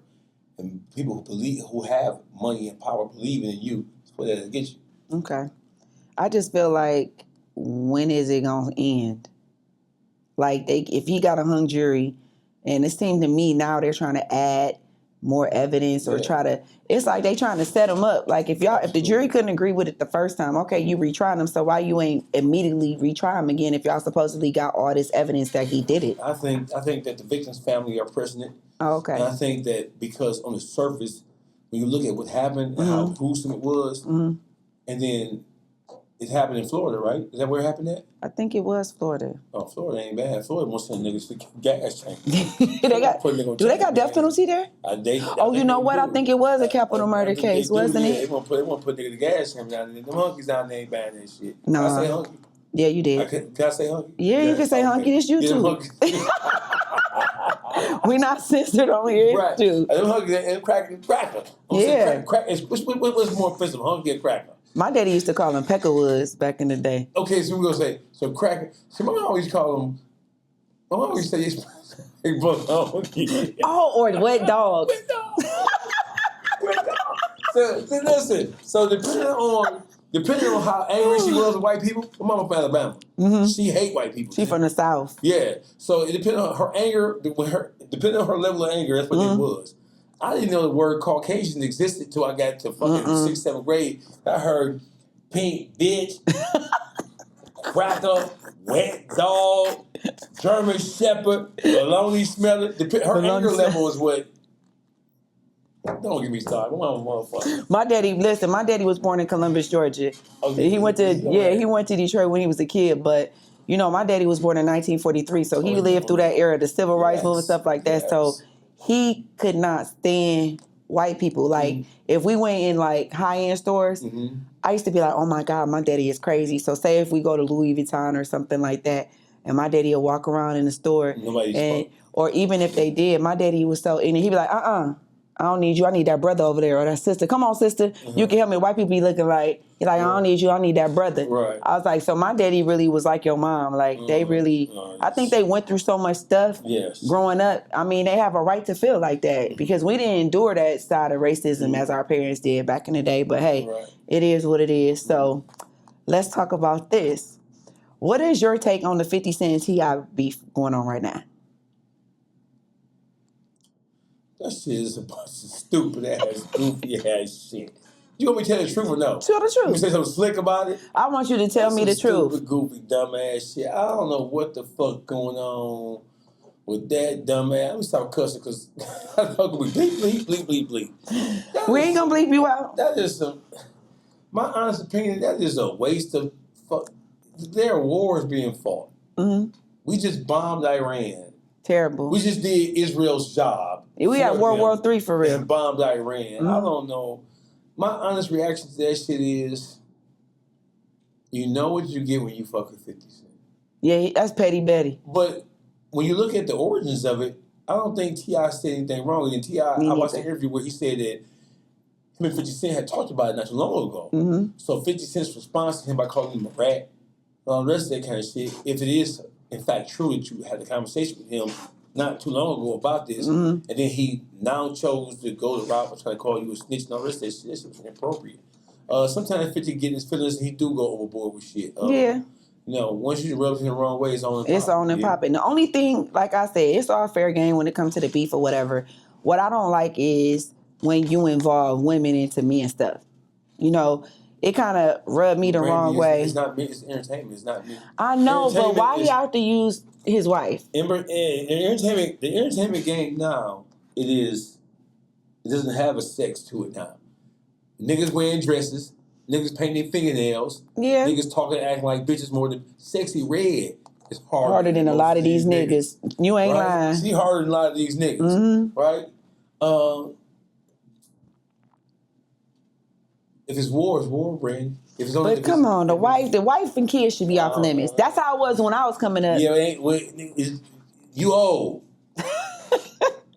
and people who have money and power believing in you is what that'll get you. Okay. I just feel like, when is it gonna end? Like, if he got a hung jury, and it seemed to me now they're trying to add more evidence or it's like they trying to set him up. Like, if the jury couldn't agree with it the first time, okay, you retry him, so why you ain't immediately retry him again if y'all supposedly got all this evidence that he did it? I think that the victim's family are pressing it. Oh, okay. And I think that because on the surface, when you look at what happened and how gruesome it was, and then it happened in Florida, right? Is that where it happened at? I think it was Florida. Oh, Florida ain't bad. Florida wants some niggas to gas tank. Do they got death penalty there? You know what? I think it was a capital murder case, wasn't it? They want to put niggas to gas tank down there. Them honkies down there ain't bad that shit. No. Can I say hunky? Yeah, you did. Can I say hunky? Yeah, you can say hunky. It's YouTube. We're not censored on here. Right. Dude. Them hunkies and cracker. Yeah. What's more offensive, hunky or cracker? My daddy used to call them peckerwoods back in the day. Okay, so we're going to say, so cracker. See, my mom always call them, my mom always say, hey, bro, hunky. Oh, or wet dog. Wet dog. So listen, so depending on how angry she was with white people, my mama from Alabama. She hate white people. She from the South. Yeah. So it depended on her anger, depending on her level of anger, that's what it was. I didn't know the word Caucasian existed until I got to fucking 6th, 7th grade. I heard pink bitch, cracker, wet dog, German shepherd, baloney smeller. Her anger level is what. Don't get me started. I'm a motherfucker. My daddy was born in Columbus, Georgia. He went to Detroit when he was a kid, but my daddy was born in 1943, so he lived through that era, the civil rights movement, stuff like that. So he could not stand white people. Like, if we went in like high-end stores, I used to be like, oh my God, my daddy is crazy. So say if we go to Louis Vuitton or something like that, and my daddy would walk around in the store, or even if they did, my daddy was so, and he'd be like, I don't need you. I need that brother over there or that sister. Come on, sister. You can help me. White people be looking like, you're like, I don't need you. I need that brother. Right. I was like, so my daddy really was like your mom. Like, they really, I think they went through so much stuff growing up. I mean, they have a right to feel like that because we didn't endure that side of racism as our parents did back in the day. But hey, it is what it is. So let's talk about this. What is your take on the 50 Cent T.I. beef going on right now? That shit is a bunch of stupid ass, goofy ass shit. You want me to tell the truth or no? Tell the truth. You say something slick about it? I want you to tell me the truth. Stupid, goofy, dumb ass shit. I don't know what the fuck going on with that dumb ass. Let me stop cussing because I'm going to be bleep, bleep, bleep, bleep, bleep. We ain't gonna bleep you out. That is some, my honest opinion, that is a waste of fuck. There are wars being fought. Mm-hmm. We just bombed Iran. Terrible. We just did Israel's job. We had World War III for real. And bombed Iran. Mm-hmm. I don't know. My honest reaction to that shit is, you know what you get when you fuck with 50 Cent. Yeah, that's Petty Betty. But when you look at the origins of it, I don't think T.I. said anything wrong. And T.I., I watched an interview where he said that him and 50 Cent had talked about it not too long ago. Mm-hmm. So 50 Cent's response to him by calling him a rat, all the rest of that kind of shit, if it is in fact true that you had a conversation with him not too long ago about this, and then he now chose to go to Robert trying to call you a snitch and all the rest of that shit, that shit was inappropriate. Sometimes 50 get his feelings and he do go overboard with shit. You know, once you rub it in the wrong way, it's on and popping. It's on and popping. The only thing, like I said, it's all fair game when it comes to the beef or whatever. What I don't like is when you involve women into men stuff. You know, it kind of rubbed me the wrong way. It's not me. It's entertainment. It's not me. I know, but why he have to use his wife? The entertainment game now, it doesn't have a sex to it now. Niggas wearing dresses, niggas painting their fingernails, niggas talking, acting like bitches more than Sexy Red is harder than a lot of these niggas. You ain't lying. She harder than a lot of these niggas, right? If it's war, it's war, Brandi. But come on, the wife and kids should be off limits. That's how it was when I was coming up. Yeah, you old.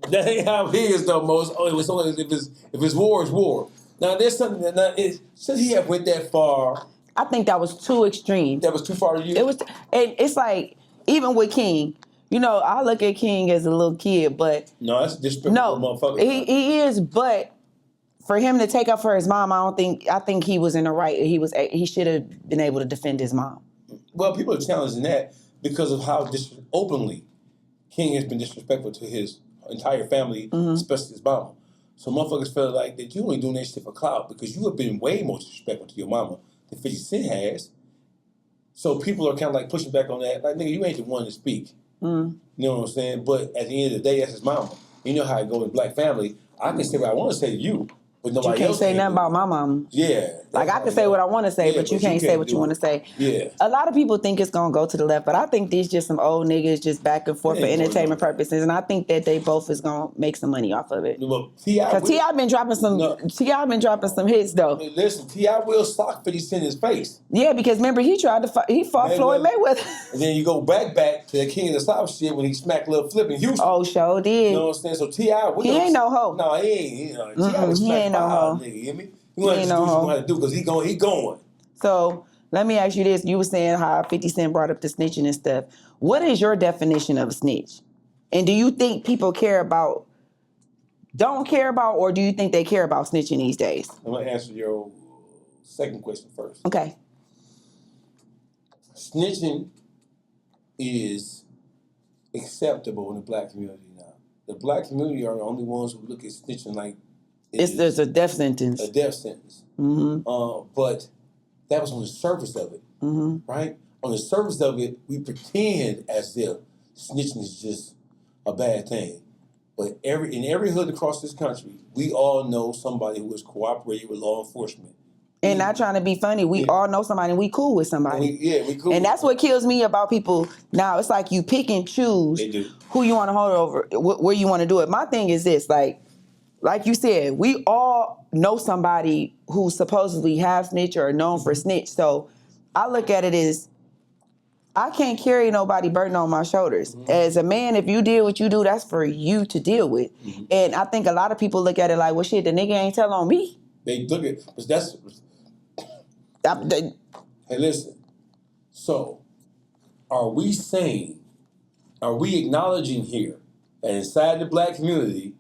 That ain't how it is though. If it's war, it's war. Now there's something that since he have went that far. I think that was too extreme. That was too far to you. It was, and it's like even with King. You know, I look at King as a little kid, but no, that's disrespectful, motherfucker. He is, but. For him to take up for his mom, I think he was in the right. He should have been able to defend his mom. Well, people are challenging that because of how openly King has been disrespectful to his entire family, especially his mama. So motherfuckers felt like that you ain't doing that shit for clout because you have been way more disrespectful to your mama than 50 Cent has. So people are kind of like pushing back on that. Like, nigga, you ain't the one to speak. You know what I'm saying? But at the end of the day, that's his mama. You know how it goes in black family. I can say what I want to say to you. But nobody you can't say nothing about my mom. Yeah. Like, I can say what I want to say, but you can't say what you want to say. Yeah. A lot of people think it's going to go to the left, but I think these just some old niggas just back and forth for entertainment purposes, and I think that they both is going to make some money off of it. Because T.I. been dropping some hits, though. Listen, T.I. will sock 50 Cent in his face. Yeah, because remember, he fought Floyd Mayweather. And then you go back to the King of the South shit when he smacked Lil Flip in Houston. Oh, sure did. You know what I'm saying? So T.I. will. He ain't no hoe. No, he ain't. T.I. was smacked no hoe. Nigga, you hear me? You want to do what you want to do because he going. So let me ask you this. You were saying how 50 Cent brought up the snitching and stuff. What is your definition of a snitch? And do you think people don't care about, or do you think they care about snitching these days? I'm going to answer your second question first. Okay. Snitching is acceptable in the black community now. The black community are the only ones who look at snitching like there's a death sentence. A death sentence. But that was on the surface of it, right? On the surface of it, we pretend as if snitching is just a bad thing. But in every hood across this country, we all know somebody who has cooperated with law enforcement. And not trying to be funny, we all know somebody and we cool with somebody. We cool. And that's what kills me about people now. It's like you pick and choose who you want to hold over, where you want to do it. My thing is this, like you said, we all know somebody who supposedly have snitch or are known for snitch. So I look at it as I can't carry nobody burden on my shoulders. Mm-hmm. As a man, if you deal what you do, that's for you to deal with. Mm-hmm. And I think a lot of people look at it like, well, shit, the nigga ain't tell on me. They look at, but that's... Hey, listen. So, are we acknowledging here that inside the black community,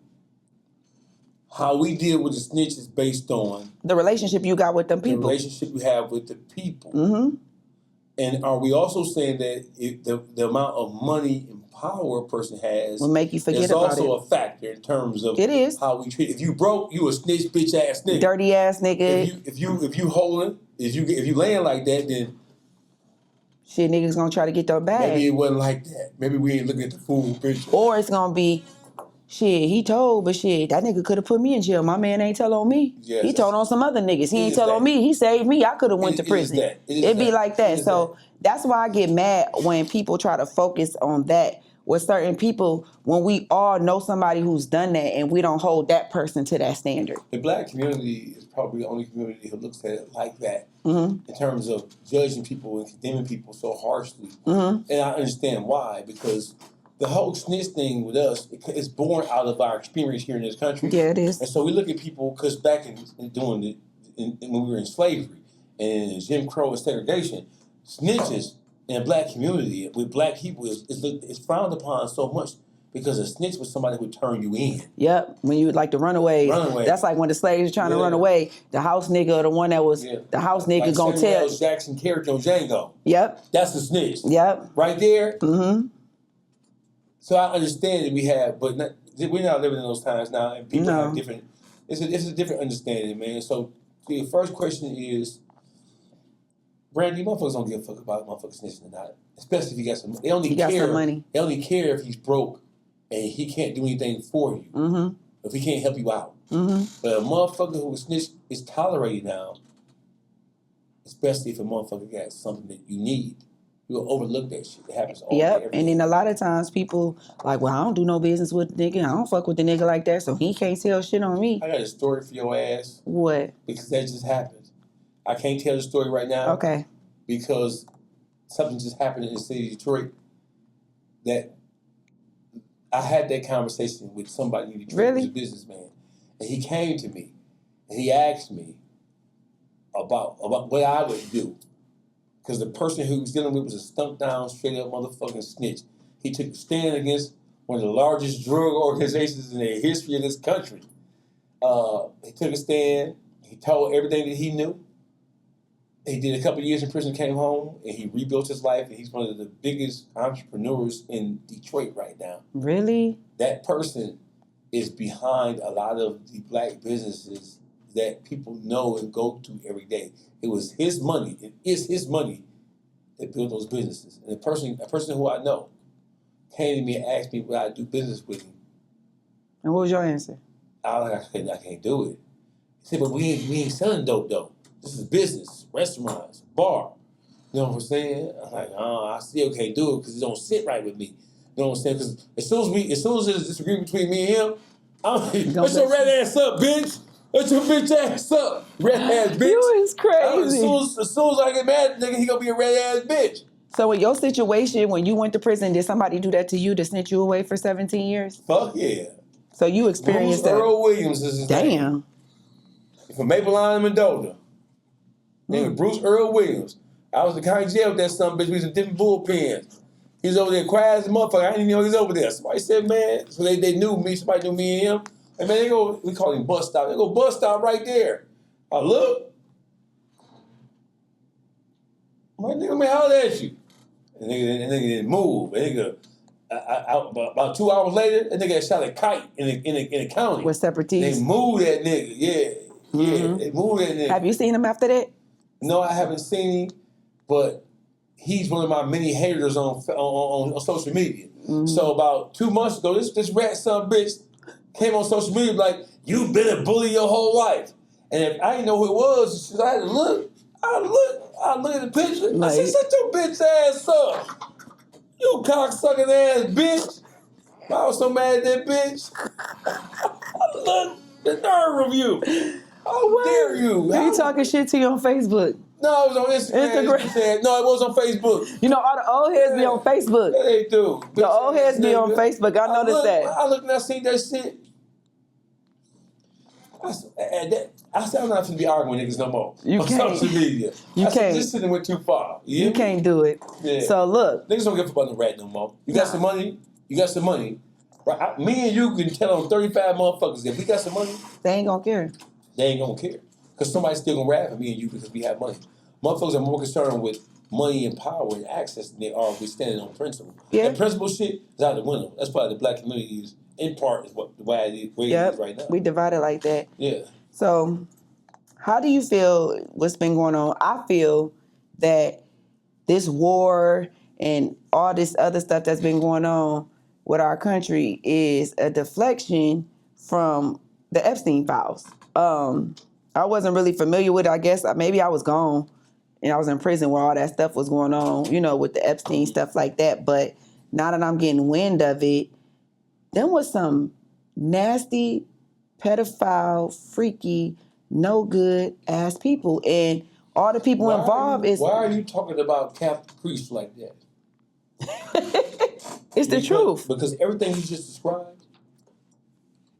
how we deal with the snitch is based on... the relationship you got with them people. The relationship you have with the people. Mm-hmm. And are we also saying that the amount of money and power a person has will make you forget about it? It's also a factor in terms of it is. How we treat. If you broke, you a snitch, bitch ass nigga, dirty ass nigga. If you holding, if you laying like that, then shit, niggas gonna try to get their bag. Maybe it wasn't like that. Maybe we ain't looking at the full picture. Or it's gonna be, shit, he told, but shit, that nigga could have put me in jail. My man ain't tell on me. Yes, he told on some other niggas. He ain't tell on me. He saved me. I could have went to prison. It'd be like that. So that's why I get mad when people try to focus on that with certain people when we all know somebody who's done that and we don't hold that person to that standard. The black community is probably the only community who looks at it like that in terms of judging people and condemning people so harshly. Mm-hmm. And I understand why, because the whole snitch thing with us is born out of our experience here in this country. Yeah, it is. And so we look at people, because back in when we were in slavery and Jim Crow and segregation, snitches in a black community with black people is frowned upon so much because a snitch was somebody who would turn you in. Yep. When you like the runaways. That's like when the slaves were trying to run away. The house nigga or the one that was the house nigga like gonna tell. Jackson character on Django. Yep. That's a snitch. Yep. Right there. Mm-hmm. So I understand that we have, but we're not living in those times now, and people have different. It's a different understanding, man. So the first question is, Brandi, motherfuckers don't give a fuck about motherfuckers snitching or not, especially if he got some. They only care. Got some money. They only care if he's broke and he can't do anything for you. Mm-hmm. If he can't help you out. Mm-hmm. But a motherfucker who snitch is tolerated now, especially if a motherfucker got something that you need. You'll overlook that shit. It happens all day, every day. And then a lot of times people like, well, I don't do no business with the nigga. I don't fuck with the nigga like that, so he can't tell shit on me. I got a story for your ass. What? Because that just happened. I can't tell the story right now. Okay. Because something just happened in the city of Detroit that I had that conversation with somebody in Detroit who was a businessman. And he came to me and he asked me about what I would do. Because the person who he was dealing with was a stunk down, straight up motherfucking snitch. He took a stand against one of the largest drug organizations in the history of this country. He took a stand. He told everything that he knew. He did a couple of years in prison, came home, and he rebuilt his life. And he's one of the biggest entrepreneurs in Detroit right now. Really? That person is behind a lot of the black businesses that people know and go to every day. It was his money. It is his money that built those businesses. And a person who I know came to me and asked me would I do business with him. And what was your answer? I can't do it. He said, but we ain't selling dope though. This is business, restaurants, bar. You know what I'm saying? I'm like, I still can't do it because it don't sit right with me. You know what I'm saying? Because as soon as there's a disagreement between me and him, I'm like, what's your red ass up, bitch? What's your bitch ass up, red ass bitch? You is crazy. As soon as I get mad, nigga, he gonna be a red ass bitch. So in your situation, when you went to prison, did somebody do that to you to snitch you away for 17 years? Fuck yeah. So you experienced that. Earl Williams is his name. From Maple Line, Mendoza. Name was Bruce Earl Williams. I was in the county jail with that son bitch. We was in different bullpens. He was over there quiet as a motherfucker. I didn't even know he was over there. Somebody said, man, so they knew me. Somebody knew me and him. And man, we call him bus stop. They go bus stop right there. I look. I'm like, nigga, man, how at you? And nigga didn't move. And nigga, about 2 hours later, that nigga shot a kite in the county. With separate teeth. They moved that nigga, yeah. Yeah, they moved that nigga. Have you seen him after that? No, I haven't seen him, but he's one of my many haters on social media. Mm-hmm. So about 2 months ago, this rat son bitch came on social media like, you've been a bully your whole life. And if I didn't know who it was, I had to look. I look at the picture. Like, I said, shut your bitch ass up. You cocksucking ass bitch. I was so mad at that bitch. Look, the nerve of you. How dare you? He talking shit to you on Facebook. No, it was on Instagram. No, it was on Facebook. You know, all the old heads be on Facebook. Yeah, they do. The old heads be on Facebook. I noticed that. I looked and I seen that shit. I said, I'm not going to be arguing with niggas no more. You on can't. social media. You can't. This shit went too far. You can't do it. Yeah. So look. Niggas don't give a fuck about the rat no more. You got some money. Right? Me and you can tell on 35 motherfuckers if we got some money. They ain't gonna care. They ain't gonna care. Because somebody's still gonna rap for me and you because we have money. Motherfuckers are more concerned with money and power and access than they are with standing on principle. Yeah. And principle shit is out the window. That's why the black community is, in part, is why it is right now. We divided like that. Yeah. So, how do you feel what's been going on? I feel that this war and all this other stuff that's been going on with our country is a deflection from the Epstein files. I wasn't really familiar with it. I guess maybe I was gone and I was in prison where all that stuff was going on, you know, with the Epstein stuff like that. But now that I'm getting wind of it, there was some nasty, pedophile, freaky, no good ass people. And all the people involved Why are you talking about Catholic priests like that? It's the truth. Because everything you just described,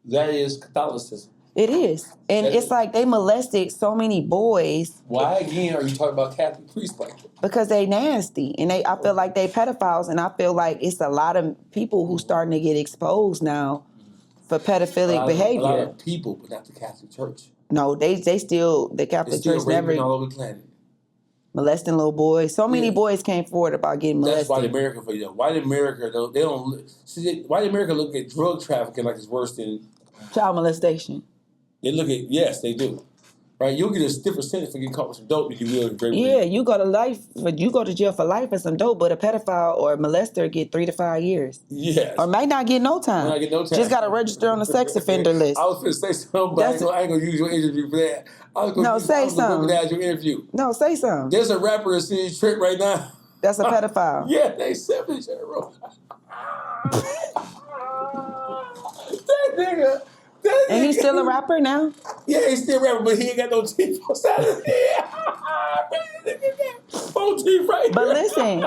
that is Catholicism. It is. And it's like they molested so many boys. Why, again, are you talking about Catholic priests like that? Because they nasty. And I feel like they pedophiles. And I feel like it's a lot of people who starting to get exposed now for pedophilic behavior. A lot of people, but not the Catholic Church. No, they still, the Catholic Church never all over the planet. Molesting little boys. So many boys came forward about getting molested. That's white America for you. White America, though, they don't see. White America look at drug trafficking like it's worse than child molestation. They look at they do. Right, you'll get a different sentence for getting caught with some dope than you will in rape. Yeah, you go to jail for life for some dope, but a pedophile or a molester get 3 to 5 years. Yes. Or might not get no time. Just got to register on the sex offender list. I was going to say something, but I ain't going to use your interview for that. Say something. Your interview. No, say something. There's a rapper that's in Trip right now. That's a pedophile. Yeah, they 70 in a row. That nigga. And he's still a rapper now? Yeah, he's still a rapper, but he ain't got no teeth on the side of his head. 4 teeth right But there. listen,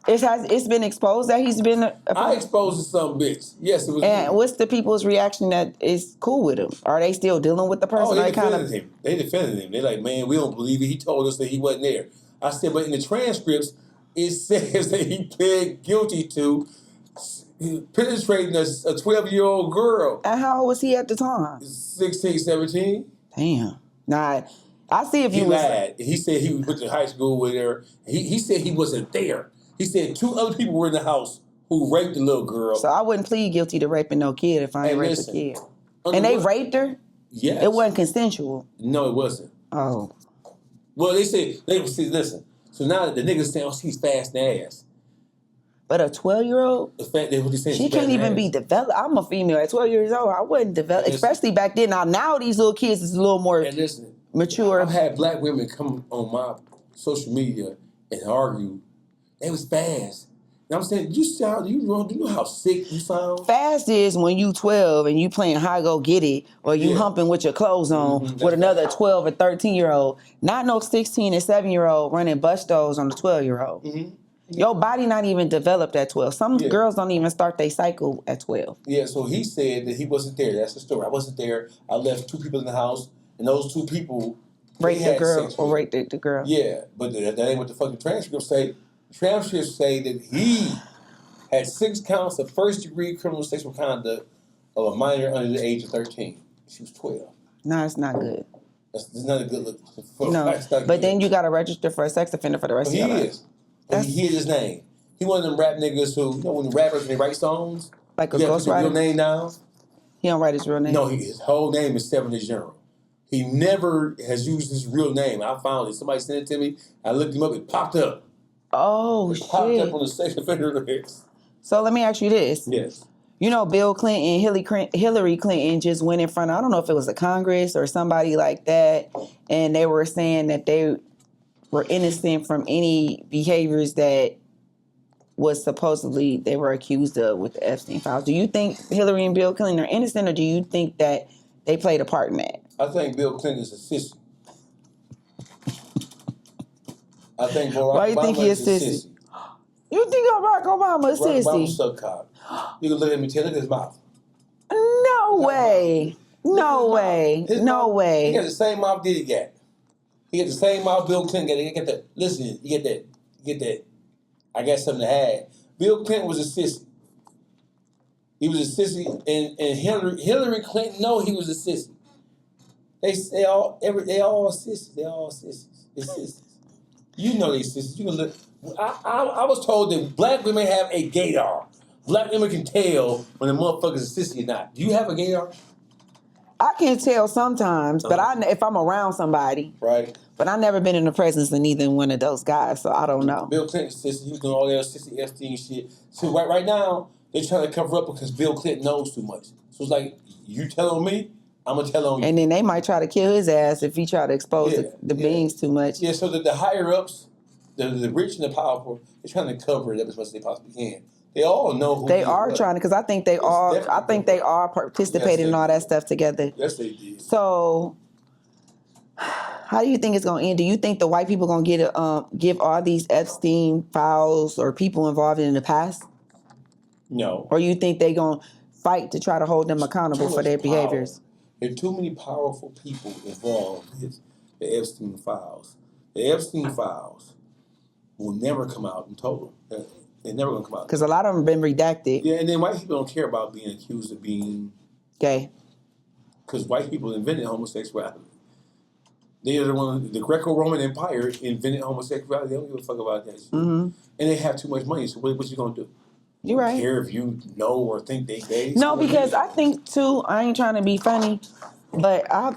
it's been exposed that he's been I exposed some bitch. Yes, it was. And me. what's the people's reaction that is cool with him? Are they still dealing with the person? They defended him. They defended him. They're like, man, we don't believe it. He told us that he wasn't there. I said, but in the transcripts, it says that he pled guilty to penetrating a 12-year-old girl. And how old was he at the time? 16, 17. Damn. Nah, I see if he lied. He said he went to high school with her. He said he wasn't there. He said 2 other people were in the house who raped the little girl. So I wouldn't plead guilty to raping no kid if I ain't raped a kid. And they raped her? Yes. It wasn't consensual. No, it wasn't. Oh. Well, listen. So now the niggas saying, she's fast in ass. But a 12-year-old? She can't even be developed. I'm a female at 12 years old. I wasn't developed, especially back then. Now these little kids is a little more mature. I've had black women come on my social media and argue. They was fast. And I'm saying, do you know how sick you sound? Fast is when you 12 and you playing high go get it, or you humping with your clothes on with another 12 or 13-year-old. Not no 16 and 7-year-old running bustos on the 12-year-old. Mm-hmm. Your body not even developed at 12. Some girls don't even start their cycle at 12. Yeah, so he said that he wasn't there. That's the story. I wasn't there. I left 2 people in the house, and those 2 people raped the girl or raped the girl. Yeah, but that ain't what the fucking transcripts say. The transcripts say that he had 6 counts of first-degree criminal sexual conduct of a minor under the age of 13. She was 12. No, it's not good. It's not a good look. But then you got to register for a sex offender for the rest of your life. He is. He hid his name. He one of them rap niggas who, when the rappers, they write songs, like a ghostwriter. Real name now. He don't write his real name. No, his whole name is Stephanie General. He never has used his real name. I found it. Somebody sent it to me. I looked him up. It popped up. Oh, shit. Popped up on the sex offender list. So let me ask you this. Yes. You know, Bill Clinton, Hillary Clinton just went in front of, I don't know if it was a Congress or somebody like that, and they were saying that they were innocent from any behaviors that was supposedly they were accused of with the Epstein files. Do you think Hillary and Bill Clinton are innocent, or do you think that they played a part in that? I think Bill Clinton is a sissy. I think Barack Why you Obama think he a is sissy? You think Barack Obama a Barack sissy? Obama's so cop. You can look at me, look at his mouth. No way. No way. No way. He got the same mouth Diddy got. He got the same mouth Bill Clinton got. He got that. Listen, you get that. I got something to add. Bill Clinton was a sissy. He was a sissy, and Hillary Clinton know he was a sissy. They all sissies. They all sissies. They sissies. You know they sissies. You can look. I was told that black women have a gaydar. Black women can tell when a motherfucker's a sissy or not. Do you have a gaydar? I can tell sometimes, but if I'm around somebody. Right. But I've never been in the presence of neither one of those guys, so I don't know. Bill Clinton's sissy. He was doing all that sissy Epstein shit. So right now, they're trying to cover up because Bill Clinton knows too much. So it's like, you tell on me, I'm going to tell on you. And then they might try to kill his ass if he try to expose the beings too much. Yeah, so that the higher-ups, the rich and the powerful, they're trying to cover it up as much as they possibly can. They all know who they are trying to, because I think they all participated in all that stuff together. Yes, they did. So, how do you think it's going to end? Do you think the white people going to give all these Epstein files or people involved in the past? No. Or you think they going to fight to try to hold them accountable for their behaviors? There are too many powerful people involved with the Epstein files. The Epstein files will never come out in total. They're never going to come out. Because a lot of them have been redacted. Yeah, and then white people don't care about being accused of being gay. Because white people invented homosexuality. They are the Greco-Roman Empire invented homosexuality. They don't give a fuck about that shit. Mm-hmm. And they have too much money, so what you going to do? You're right. Don't care if you know or think they gay? No, because I think, too, I ain't trying to be funny, but I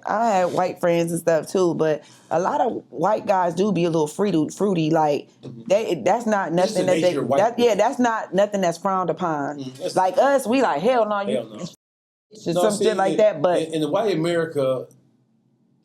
had white friends and stuff, too, but a lot of white guys do be a little fruity. Like, that's not nothing that's not nothing that's frowned upon. Mm-hmm. Like us, we like, hell no. Some shit like that, but... In the white America...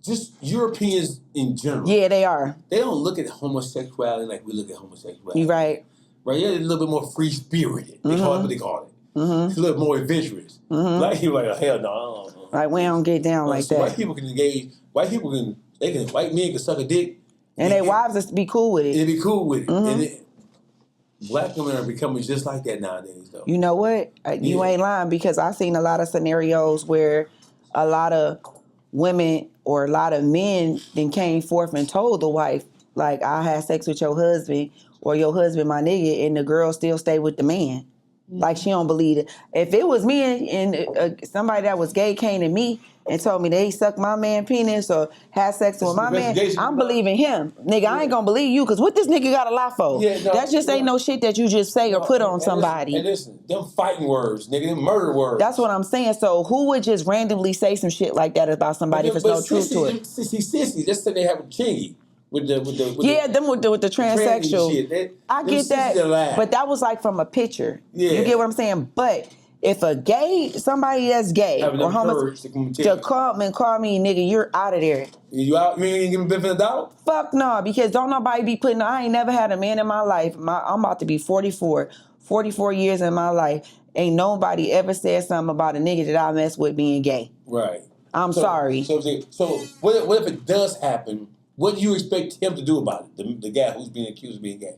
Just Europeans in general. Yeah, they are. They don't look at homosexuality like we look at homosexuality. You're right. Right? They're a little bit more free-spirited. They call it what they call it. Mm-hmm. It's a little more adventurous. Mm-hmm. Black people like, hell no. Like, we don't get down like that. White people can engage. White men can suck a dick. And their wives just be cool with it. And be cool with it. Mm-hmm. And black women are becoming just like that nowadays, though. You know what? You ain't lying, because I've seen a lot of scenarios where a lot of women or a lot of men then came forth and told the wife, like, I had sex with your husband or your husband my nigga, and the girl still stay with the man. Mm-hmm. Like, she don't believe it. If it was me and somebody that was gay came to me and told me they sucked my man penis or had sex with my man, I'm believing him. Nigga, I ain't gonna believe you, because what this nigga got a lie for? Yeah, no, that just ain't no shit that you just say or put on somebody. And listen, them fighting words, nigga, them murder words. That's what I'm saying. So who would just randomly say some shit like that about somebody if there's no truth to it? Sissy, let's say they have a chingy. With the transsexual. Shit. I get that, but that was like from a picture. Yeah. You get what I'm saying? But if somebody that's gay or homosexual to call me nigga, you're out of there. You out? You ain't giving benefit of the doubt? Fuck no, because don't nobody be putting. I ain't never had a man in my life. I'm about to be 44 years in my life. Ain't nobody ever said something about a nigga that I mess with being gay. Right. I'm sorry. So what if it does happen? What do you expect him to do about it? The guy who's being accused of being gay.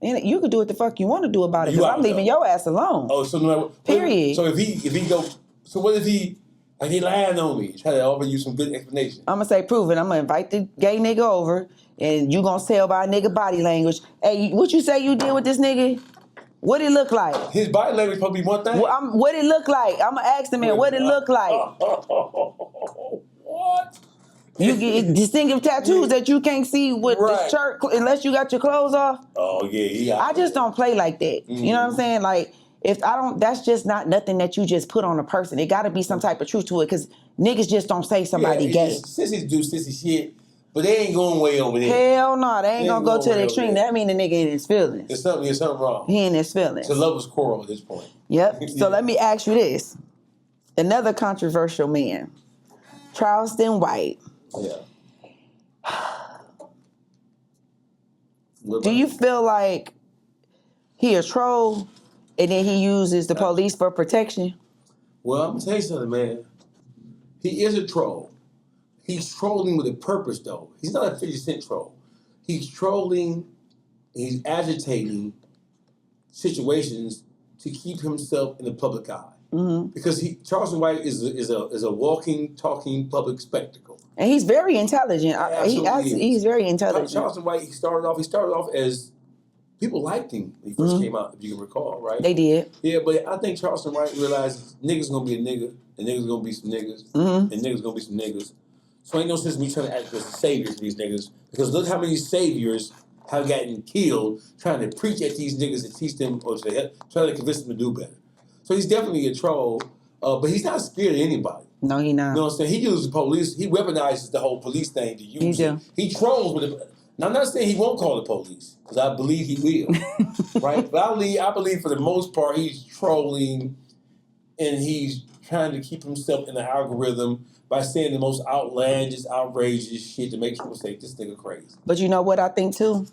And you can do what the fuck you want to do about it, because I'm leaving your ass alone. Oh, so no matter, period. So if he go, so what if he lying on me? Try to offer you some good explanation. I'm gonna say, prove it. I'm gonna invite the gay nigga over, and you gonna tell by a nigga body language. Hey, what you say you did with this nigga? What it look like? His body language probably one thing. What it look like? I'm gonna ask the man what it look like. What? You get distinctive tattoos that you can't see with the shirt unless you got your clothes off. Oh yeah. I just don't play like that. Mm-hmm. You know what I'm saying? Like, if I don't, that's just not nothing that you just put on a person. It got to be some type of truth to it, because niggas just don't say somebody gay. Sissies do sissy shit, but they ain't going way over there. Hell no, they ain't gonna go to the extreme. That mean the nigga in his feelings. There's something wrong. He in his feelings. It's a lover's quarrel at this point. Yep. So let me ask you this: another controversial man, Charleston White. Yeah. Do you feel like he a troll and then he uses the police for protection? Well, I'm gonna tell you something, man. He is a troll. He's trolling with a purpose, though. He's not a 50 Cent troll. he's trolling, he's agitating situations to keep himself in the public eye. Mm-hmm. Because Charleston White is a walking, talking public spectacle. And he's very intelligent. He's very intelligent. Charleston White, he started off as people liked him when he first came out, if you can recall, right? They did. Yeah, but I think Charleston White realized niggas gonna be a nigga, and niggas gonna be some niggas, and niggas gonna be some niggas. So ain't no sense in me trying to act as a savior for these niggas, because look how many saviors have gotten killed trying to preach at these niggas and teach them, or trying to convince them to do better. So he's definitely a troll, but he's not scared of anybody. No, he not. You know what I'm saying? He uses police. He weaponizes the whole police thing to use it. He trolls with it. Now, I'm not saying he won't call the police, because I believe he will, right? But I believe for the most part he's trolling, and he's trying to keep himself in the algorithm by saying the most outlandish, outrageous shit to make people say, this nigga crazy. But you know what I think too?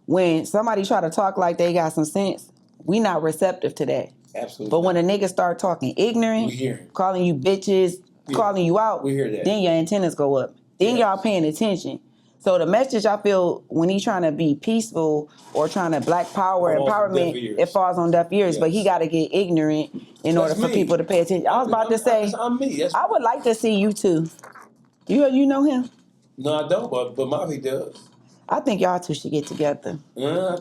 When somebody try to talk like they got some sense, we not receptive to that. Absolutely. But when a nigga start talking ignorant, calling you bitches, calling you out, we hear that. Then your antennas go up. Then y'all paying attention. So the message, I feel, when he's trying to be peaceful or trying to black power, empowerment, it falls on deaf ears. Yes. But he got to get ignorant in order for people to pay attention. I was about to say, I would like to see you too. You know him? No, I don't, but Mafi does. I think y'all two should get together. I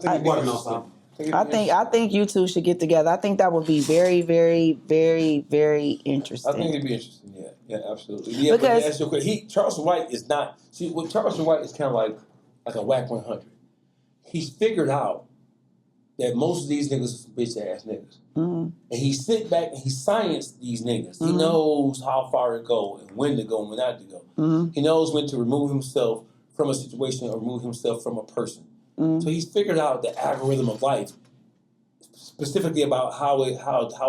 think you two should get together. I think that would be very, very, very, very interesting. I think it'd be interesting. Yeah, absolutely. Yeah, because Charleston White is not. See, what Charleston White is kind of like a whack 100. He's figured out that most of these niggas are bitch ass niggas, and he sit back and he scienced these niggas. He knows how far to go and when to go and when not to go. He knows when to remove himself from a situation or remove himself from a person. So he's figured out the algorithm of life, specifically about how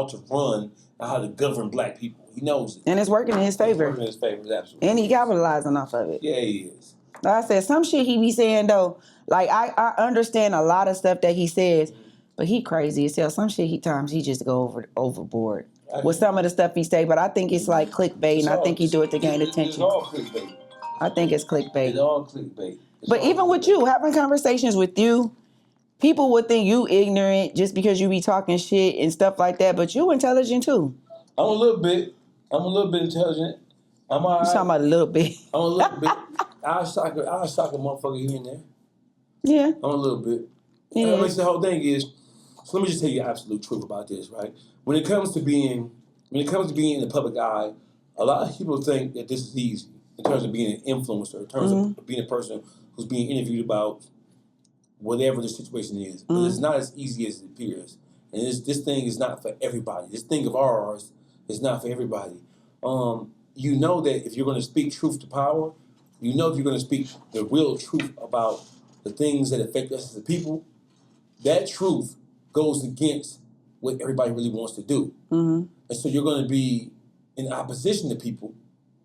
to run and how to govern black people. He knows it. And it's working in his favor. It's working in his favor, absolutely. And he capitalizing off of it. Yeah, he is. Like I said, some shit he be saying, though, like, I understand a lot of stuff that he says, but he crazy as hell. Some shit he just go overboard with some of the stuff he say, but I think it's like clickbait, and I think he do it to gain attention. It's all clickbait. I think it's clickbait. It's all clickbait. But even with you, having conversations with you, people would think you ignorant just because you be talking shit and stuff like that, but you intelligent too. I'm a little bit intelligent. I'm all right. You talking about a little bit. I'm a little bit. I'll shock a motherfucker here and there. Yeah. I'm a little bit. Yeah. And the whole thing is, so let me just tell you the absolute truth about this, right? When it comes to being in the public eye, a lot of people think that this is easy in terms of being an influencer, in terms of being a person who's being interviewed about whatever the situation is. But it's not as easy as it appears. And this thing is not for everybody. This thing of ours is not for everybody. You know that if you're going to speak truth to power, you know if you're going to speak the real truth about the things that affect us as a people, that truth goes against what everybody really wants to do. And so you're going to be in opposition to people.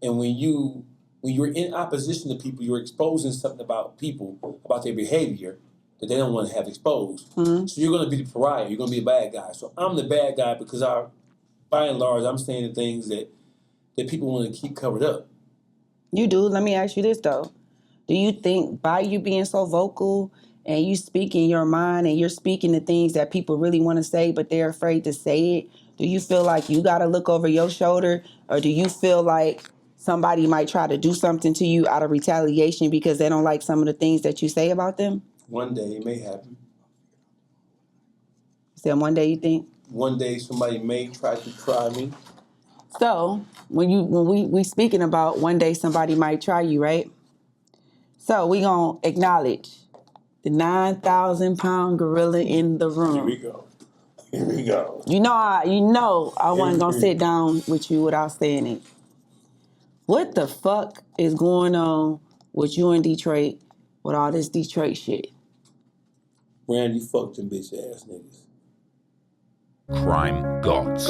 And when you're in opposition to people, you're exposing something about people, about their behavior that they don't want to have exposed. So you're going to be the pariah. You're going to be a bad guy. So I'm the bad guy because by and large, I'm saying the things that people want to keep covered up. You do. Let me ask you this, though. Do you think by you being so vocal and you speaking your mind and you're speaking the things that people really want to say, but they're afraid to say it, do you feel like you got to look over your shoulder, or do you feel like somebody might try to do something to you out of retaliation because they don't like some of the things that you say about them? One day it may happen. So one day you think? One day somebody may try me. So when we speaking about one day somebody might try you, right? So we gonna acknowledge the 9,000-pound gorilla in the room. Here we go. You know I wasn't gonna sit down with you without saying it. What the fuck is going on with you in Detroit with all this Detroit shit? Brandi fucked them bitch ass niggas. Crime gods.